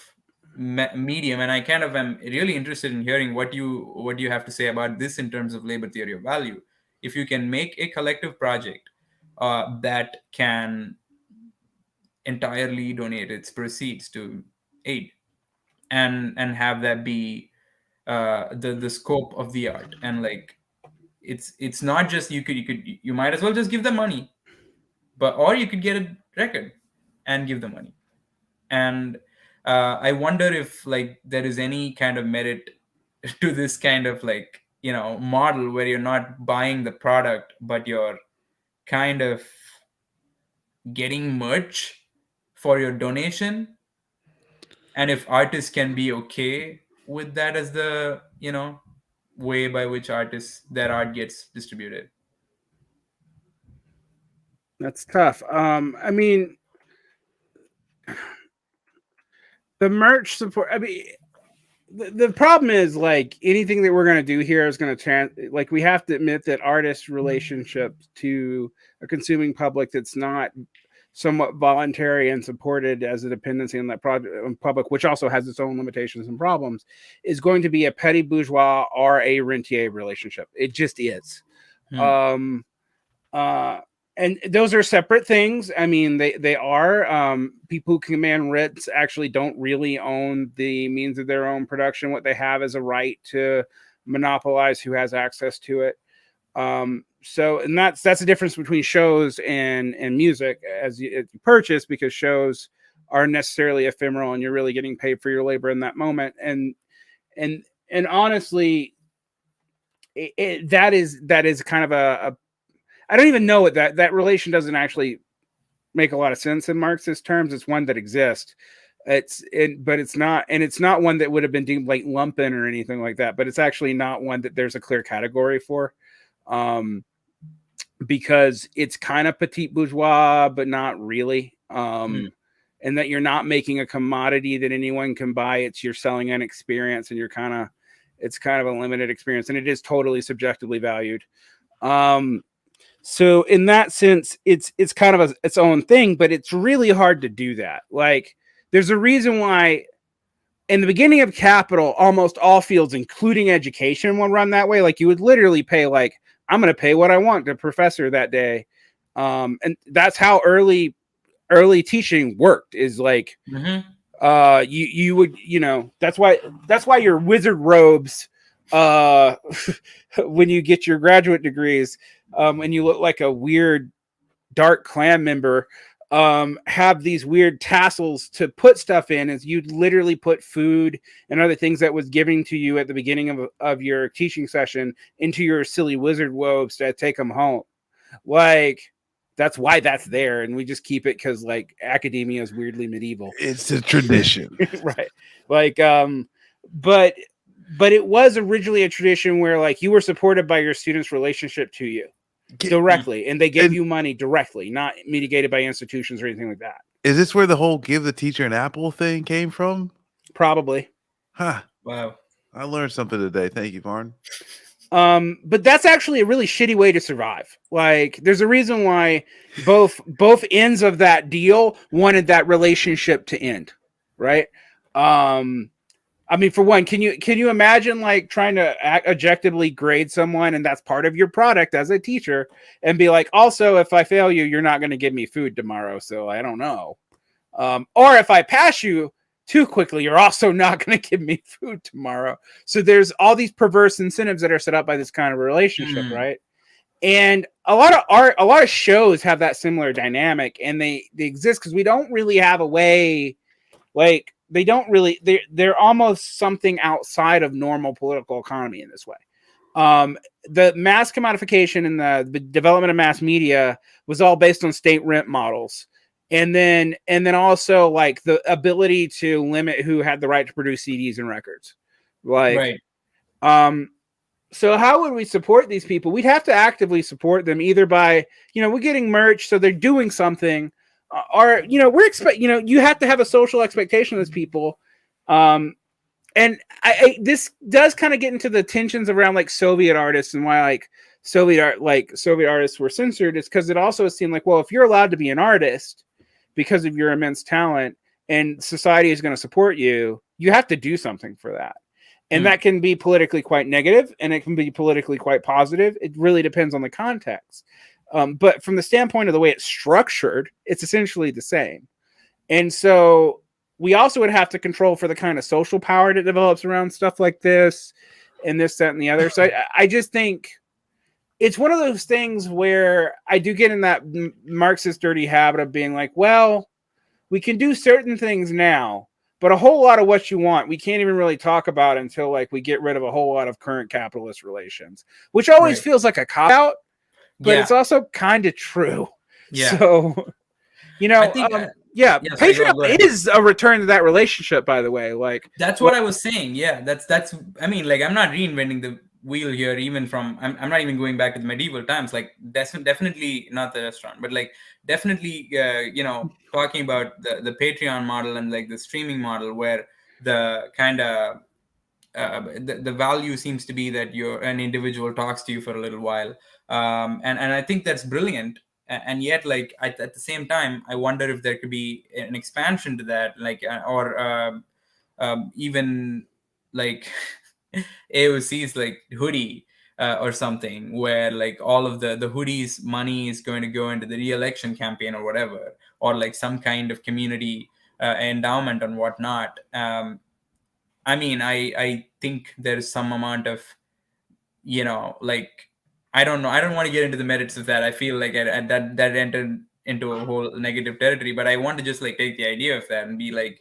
medium. And I kind of am really interested in hearing what you have to say about this in terms of labor theory of value. If you can make a collective project that can entirely donate its proceeds to aid, and have that be the scope of the art, and like it's not just you might as well just give them money, or you could get a record and give them money. And I wonder if like there is any kind of merit to this kind of like model where you're not buying the product, but you're kind of getting merch for your donation. And if artists can be okay with that as the way by which their art gets distributed. That's tough. I mean, the merch support. I mean, the problem is like anything that we're going to do here is going to like we have to admit that artists' relationship to a consuming public that's not somewhat voluntary and supported as a dependency on that public, which also has its own limitations and problems, is going to be a petty bourgeois or a rentier relationship. It just is. And those are separate things. I mean, they are. People who command rents actually don't really own the means of their own production. What they have is a right to monopolize who has access to it. So, and that's the difference between shows and music as you purchase, because shows are necessarily ephemeral and you're really getting paid for your labor in that moment. And honestly, that is kind of a I don't even know what that relation doesn't actually make a lot of sense in Marxist terms. It's one that exists. But it's not one that would have been deemed like lumpen or anything like that. But it's actually not one that there's a clear category for, because it's kind of petite bourgeois, but not really. And that you're not making a commodity that anyone can buy. You're selling an experience, and it's kind of a limited experience, and it is totally subjectively valued. So in that sense, it's kind of its own thing, but it's really hard to do that. Like, there's a reason why in the beginning of Capital, almost all fields, including education, will run that way. Like, you would literally pay, like, I'm going to pay what I want to a professor that day. And that's how early teaching worked, is like, you would, that's why your wizard robes, when you get your graduate degrees, and you look like a weird dark clan member, have these weird tassels to put stuff in, is you'd literally put food and other things that was giving to you at the beginning of your teaching session into your silly wizard robes to take them home. Like, that's why that's there, and we just keep it because like academia is weirdly medieval. It's a tradition. Right. Like, but it was originally a tradition where like you were supported by your students' relationship to you directly, and they give you money directly, not mitigated by institutions or anything like that. Is this where the whole give the teacher an apple thing came from? Probably. Huh. Wow. I learned something today. Thank you, Varn. But that's actually a really shitty way to survive. Like, there's a reason why both ends of that deal wanted that relationship to end, right? I mean, for one, can you imagine like trying to objectively grade someone, and that's part of your product as a teacher, and be like, also, if I fail you, you're not going to give me food tomorrow, so I don't know. Or if I pass you too quickly, you're also not going to give me food tomorrow. So there's all these perverse incentives that are set up by this kind of relationship, right? And a lot of shows have that similar dynamic, and they exist because we don't really have a way, like they don't really they're almost something outside of normal political economy in this way. The mass commodification and the development of mass media was all based on state rent models, and then also like the ability to limit who had the right to produce CDs and records, like right. So how would we support these people? We'd have to actively support them either by, we're getting merch, so they're doing something, or you have to have a social expectation of these people. And this does kind of get into the tensions around like Soviet artists and why like Soviet artists were censored. It's because it also seemed like, well, if you're allowed to be an artist because of your immense talent and society is going to support you, you have to do something for that. And that can be politically quite negative, and it can be politically quite positive. It really depends on the context. But from the standpoint of the way it's structured, it's essentially the same. And so we also would have to control for the kind of social power that develops around stuff like this and this, that, and the other. So I just think it's one of those things where I do get in that Marxist dirty habit of being like, well, we can do certain things now, but a whole lot of what you want, we can't even really talk about until like we get rid of a whole lot of current capitalist relations, which always feels like a cop out, but it's also kind of true. Yeah. So, I think, Patreon is a return to that relationship, by the way. Like that's what I was saying. Yeah, that's. I mean, like I'm not reinventing the wheel here. Even from I'm not even going back to the medieval times. Like definitely not the restaurant, but like definitely talking about the Patreon model and like the streaming model where the kind of the value seems to be that an individual talks to you for a little while, and I think that's brilliant. And yet, like at the same time, I wonder if there could be an expansion to that, like or even like AOC's like hoodie or something, where like all of the hoodies money is going to go into the re-election campaign or whatever, or like some kind of community endowment and whatnot. I mean, I think there's some amount of, like, I don't know. I don't want to get into the merits of that. I feel like that entered into a whole negative territory, but I want to just like take the idea of that and be like,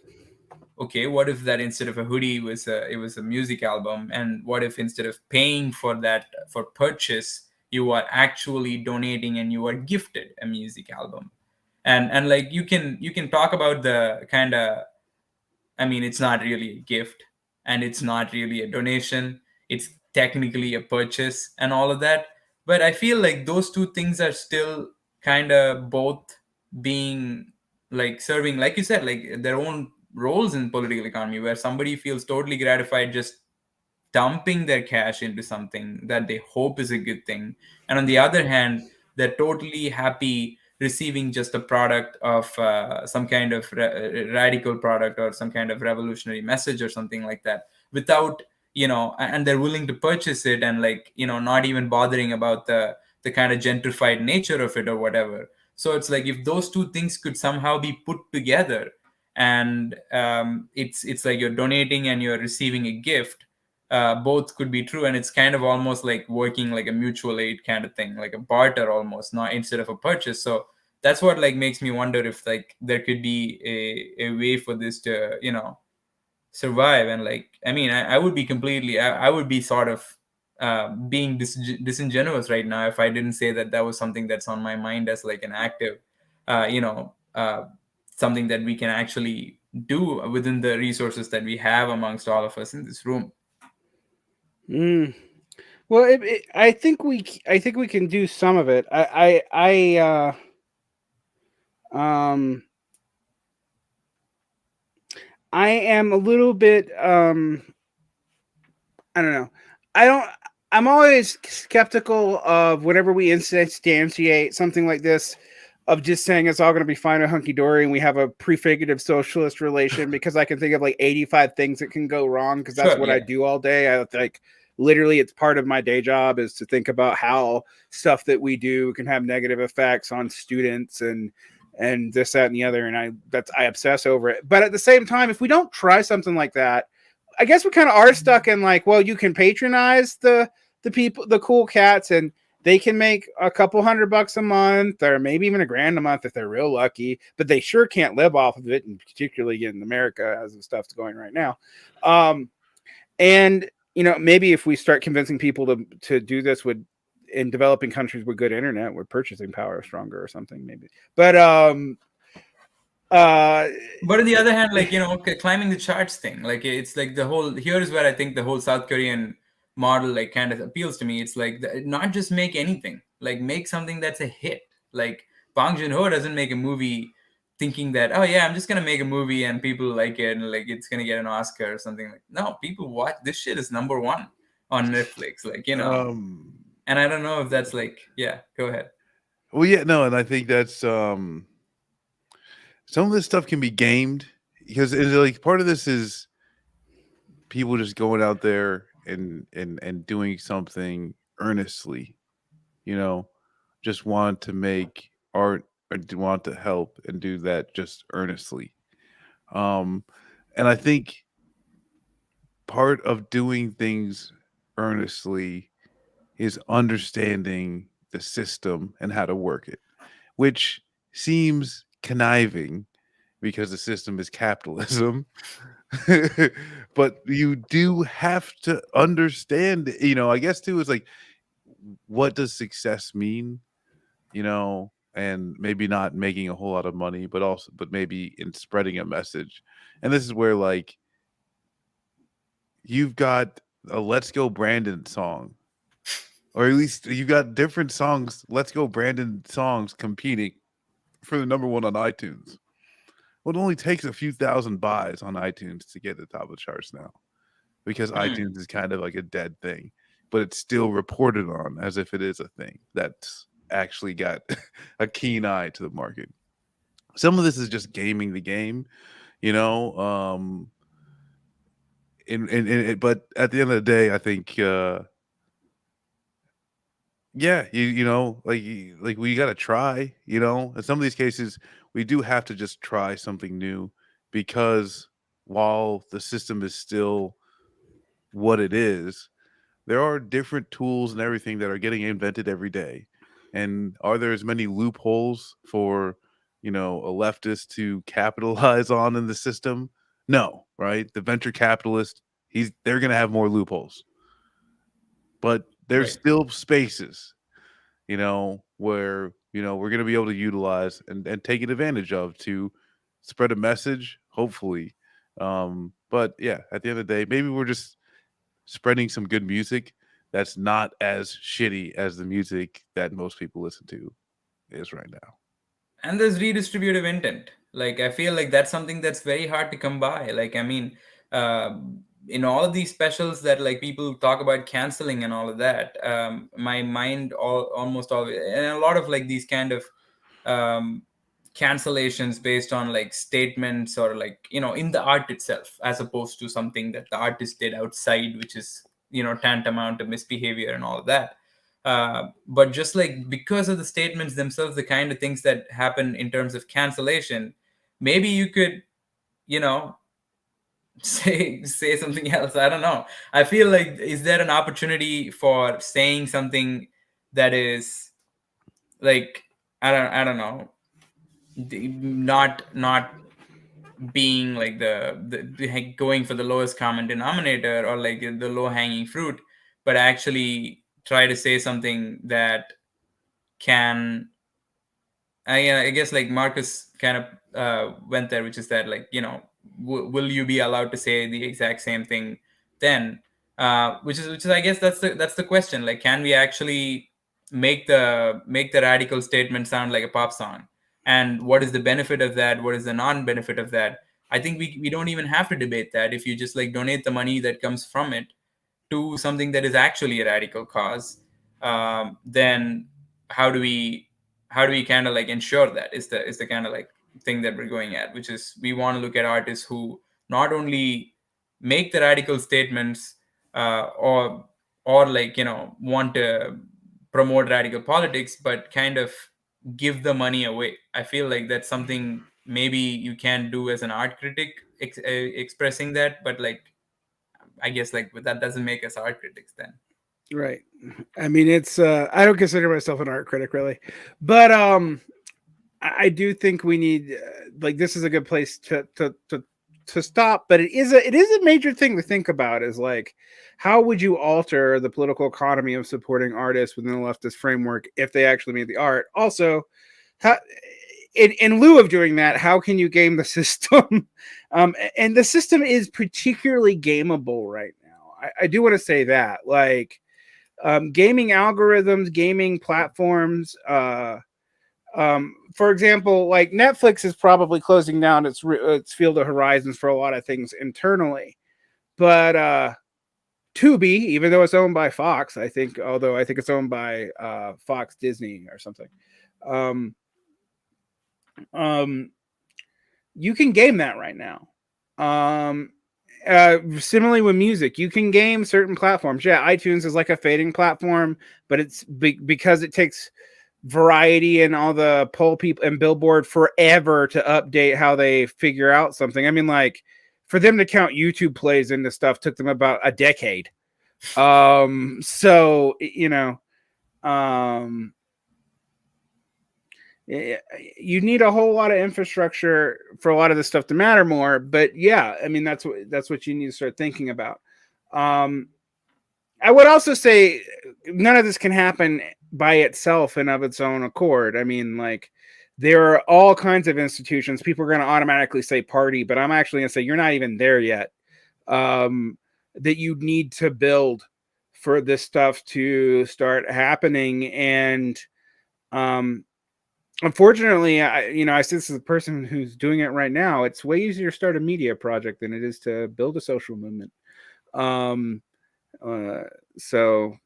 okay, what if that instead of a hoodie it was a music album? And what if instead of paying for that for purchase, you are actually donating and you are gifted a music album? And like you can talk about the kind of, I mean, it's not really a gift and it's not really a donation. It's technically a purchase and all of that. But I feel like those two things are still kind of both being like serving, like you said, like their own roles in political economy, where somebody feels totally gratified just dumping their cash into something that they hope is a good thing. And on the other hand, they're totally happy receiving just a product of some kind of radical product or some kind of revolutionary message or something like that without, and they're willing to purchase it and like, not even bothering about the kind of gentrified nature of it or whatever. So it's like if those two things could somehow be put together and it's like you're donating and you're receiving a gift, both could be true, and it's kind of almost like working like a mutual aid kind of thing, like a barter almost, not instead of a purchase. So that's what like makes me wonder if like there could be a way for this to survive. And like I mean I would be completely I would be sort of being disingenuous right now if I didn't say that was something that's on my mind as like an active something that we can actually do within the resources that we have amongst all of us in this room. Well, I think we can do some of it. I am a little bit I don't know. I'm always skeptical of whenever we instantiate something like this of just saying it's all going to be fine and hunky dory, and we have a prefigurative socialist relation, because I can think of like 85 things that can go wrong, because that's what I do all day. I like literally, it's part of my day job is to think about how stuff that we do can have negative effects on students and this, that, and the other. And I obsess over it. But at the same time, if we don't try something like that, I guess we kind of are stuck in like, well, you can patronize the people, the cool cats, and they can make a couple $100 a month, or maybe even $1,000 a month if they're real lucky, but they sure can't live off of it, and particularly in America as the stuff's going right now. And maybe if we start convincing people to do this in developing countries with good internet, where purchasing power is stronger or something, maybe. But but on the other hand, like climbing the charts thing, like it's like here's where I think the whole South Korean model like kind of appeals to me. It's like not just make anything, like make something that's a hit. Like Bong Joon-ho doesn't make a movie thinking that, oh yeah, I'm just gonna make a movie and people like it and like it's gonna get an Oscar or something. Like, no, people watch this shit is #1 on Netflix, like and I don't know if that's like, yeah, go ahead. Well, yeah, no, and I think that's some of this stuff can be gamed, because it's like part of this is people just going out there and doing something earnestly, just want to make art or want to help and do that just earnestly. And I think part of doing things earnestly is understanding the system and how to work it, which seems conniving because the system is capitalism. But you do have to understand, I guess too, is like, what does success mean? And maybe not making a whole lot of money, but maybe in spreading a message. And this is where like you've got a Let's Go Brandon song, or at least you've got different songs, Let's Go Brandon songs competing for the #1 on iTunes. Well, it only takes a few thousand buys on iTunes to get to the top of the charts now, because iTunes is kind of like a dead thing, but it's still reported on as if it is a thing that's actually got a keen eye to the market. Some of this is just gaming the game, but at the end of the day, I think, yeah, like we got to try, in some of these cases, we do have to just try something new, because while the system is still what it is, there are different tools and everything that are getting invented every day. And are there as many loopholes for, a leftist to capitalize on in the system? No, right? The venture capitalist, they're going to have more loopholes. But there's still spaces, where, we're going to be able to utilize and take advantage of to spread a message, hopefully. But yeah, at the end of the day, maybe we're just spreading some good music that's not as shitty as the music that most people listen to is right now. And there's redistributive intent. Like I feel like that's something that's very hard to come by. Like I mean, in all of these specials that like people talk about canceling and all of that, my mind almost always, and a lot of like these kind of cancellations based on like statements or like in the art itself, as opposed to something that the artist did outside, which is tantamount to misbehavior and all of that. But just like because of the statements themselves, the kind of things that happen in terms of cancellation, maybe you could say something else. I don't know. I feel like, is there an opportunity for saying something that is like, I don't know, not being like the going for the lowest common denominator or like the low hanging fruit, but actually try to say something that can, I guess like Marcus kind of went there, which is that like, will you be allowed to say the exact same thing then? Which is I guess that's the question. Like, can we actually make the radical statement sound like a pop song? And what is the benefit of that? What is the non-benefit of that? I think we don't even have to debate that. If you just like donate the money that comes from it to something that is actually a radical cause, then how do we how do we kind of like ensure that is the kind of like thing that we're going at, which is we want to look at artists who not only make the radical statements, or like, you know, want to promote radical politics, but kind of give the money away. I feel like that's something maybe you can do as an art critic, expressing that, but like, I guess like that doesn't make us art critics then. Right. I mean, it's I don't consider myself an art critic really, but I do think we need like this is a good place to stop. But it is a major thing to think about. Is like, how would you alter the political economy of supporting artists within the leftist framework if they actually made the art? Also, how, in lieu of doing that, how can you game the system? And the system is particularly gameable right now. I do want to say that, like, gaming algorithms, gaming platforms. For example, like Netflix is probably closing down its field of horizons for a lot of things internally, but Tubi, even though it's owned by Fox, I think it's owned by Fox Disney or something. You can game that right now. Similarly with music, you can game certain platforms. Yeah, iTunes is like a fading platform, but it's because it takes Variety and all the poll people and Billboard forever to update how they figure out something. I mean, like, for them to count YouTube plays into stuff took them about a decade. So, you know, you need a whole lot of infrastructure for a lot of this stuff to matter more. But yeah, I mean, that's what you need to start thinking about. I would also say none of this can happen by itself and of its own accord. I mean, like, there are all kinds of institutions. People are going to automatically say party, but I'm actually going to say you're not even there yet. That you need to build for this stuff to start happening. And unfortunately, I see this as a person who's doing it right now. It's way easier to start a media project than it is to build a social movement. So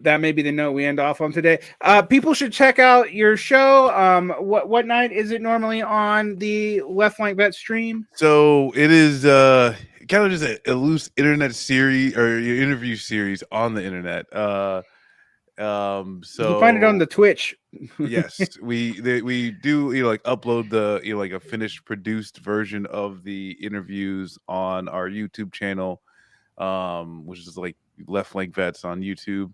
that may be the note we end off on today. People should check out your show. What night is it normally on the Left Flank Bet stream? So it is kind of just a loose internet series or interview series on the internet. So you can find it on the Twitch. Yes, we do, you know, like upload the, you know, like a finished produced version of the interviews on our YouTube channel, which is like Left Flank Vets on YouTube.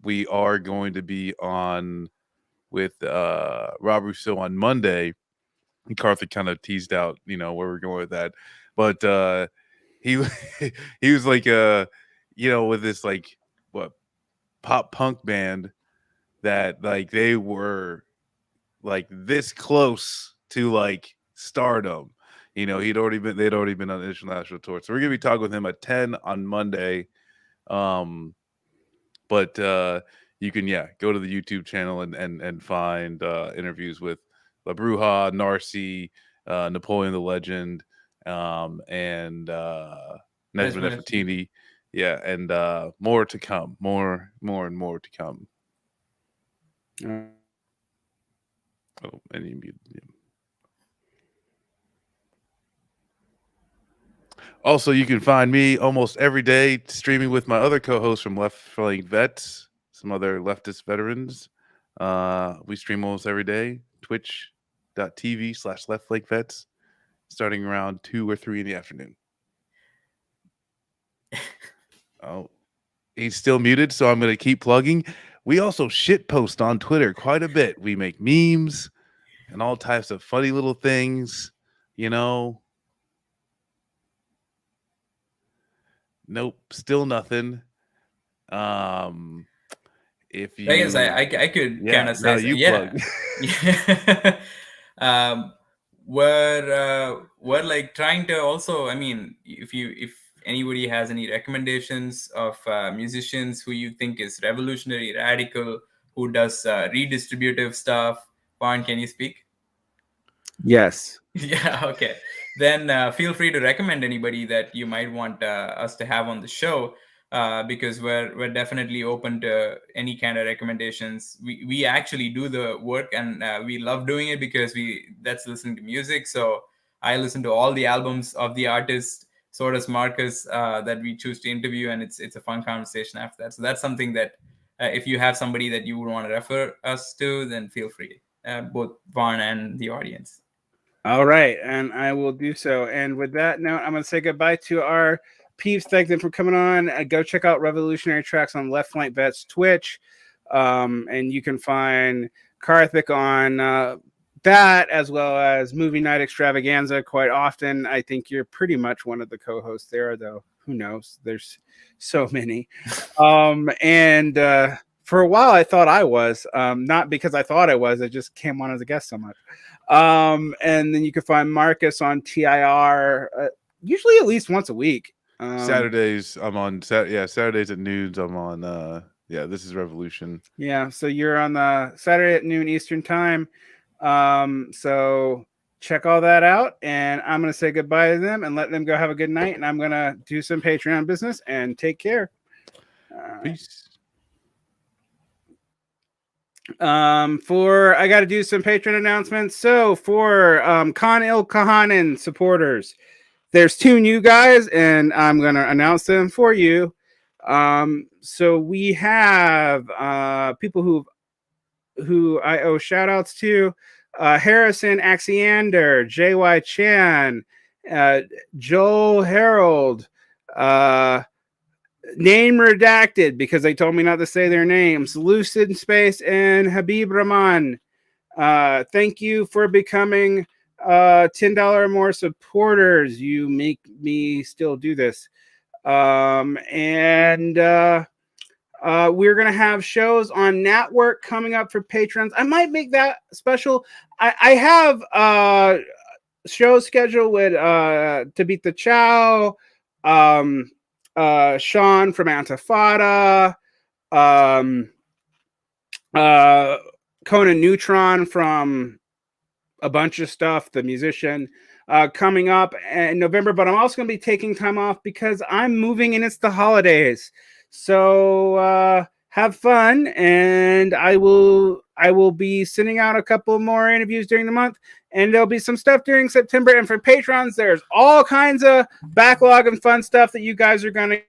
We are going to be on with Rob Rousseau on Monday. Karthik kind of teased out, you know, where we're going with that, but he he was like, you know, with this like what pop punk band that like they were like this close to like stardom. You know, they'd already been on the international tour. So we're gonna be talking with him at 10 on Monday. But you can go to the YouTube channel and find interviews with La Bruja, Narcy, Napoleon the Legend, and Nesmond Nefertiti. Yeah, and more to come. More and more to come. Oh, and you muted him. Also, you can find me almost every day streaming with my other co-hosts from Left Flank Vets, some other leftist veterans. We stream almost every day, twitch.tv/Left Flank Vets, starting around 2 or 3 in the afternoon. Oh, he's still muted, so I'm going to keep plugging. We also shitpost on Twitter quite a bit. We make memes and all types of funny little things, you know. Nope, still nothing. If you, I guess I could kind of say, plug. We're like trying to also, I mean, if anybody has any recommendations of musicians who you think is revolutionary, radical, who does redistributive stuff, Varn, can you speak? Yes. Yeah, okay. Then feel free to recommend anybody that you might want us to have on the show. because we're definitely open to any kind of recommendations. We actually do the work, and we love doing it because that's listening to music. So I listen to all the albums of the artist. So does Marcus, that we choose to interview, and it's a fun conversation after that. So that's something that if you have somebody that you would want to refer us to, then feel free, both Varn and the audience. All right, and I will do so. And with that note, I'm going to say goodbye to our peeps. Thank them for coming on. Go check out Revolutionary Tracks on Left Flank Bets Twitch. And you can find Karthik on that, as well as Movie Night Extravaganza quite often. I think you're pretty much one of the co-hosts there, though. Who knows? There's so many. And for a while, I thought I was. Not because I thought I was. I just came on as a guest so much. And then you can find Marcus on TIR, usually at least once a week. Saturdays I'm on. Saturdays at noon I'm on. This is Revolution. Yeah, so you're on the Saturday at noon Eastern time. So check all that out, and I'm gonna say goodbye to them and let them go have a good night. And I'm gonna do some Patreon business and take care. Peace. I got to do some patron announcements. So for Khan Il Kahanen supporters, there's 2 new guys, and I'm gonna announce them for you. So we have people who I owe shout outs to: Harrison Axiander, JY Chan, Joel Harold, name redacted because they told me not to say their names, Lucid Space, and Habib Rahman. Thank you for becoming $10 or more supporters. You make me still do this. We're gonna have shows on Network coming up for patrons. I might make that special. I have shows scheduled with To Beat the Chow, Sean from Antifada, Conan Neutron from a bunch of stuff, the musician, coming up in November. But I'm also going to be taking time off because I'm moving and it's the holidays. So have fun, and I will be sending out a couple more interviews during the month, and there'll be some stuff during September. And for patrons, there's all kinds of backlog and fun stuff that you guys are going to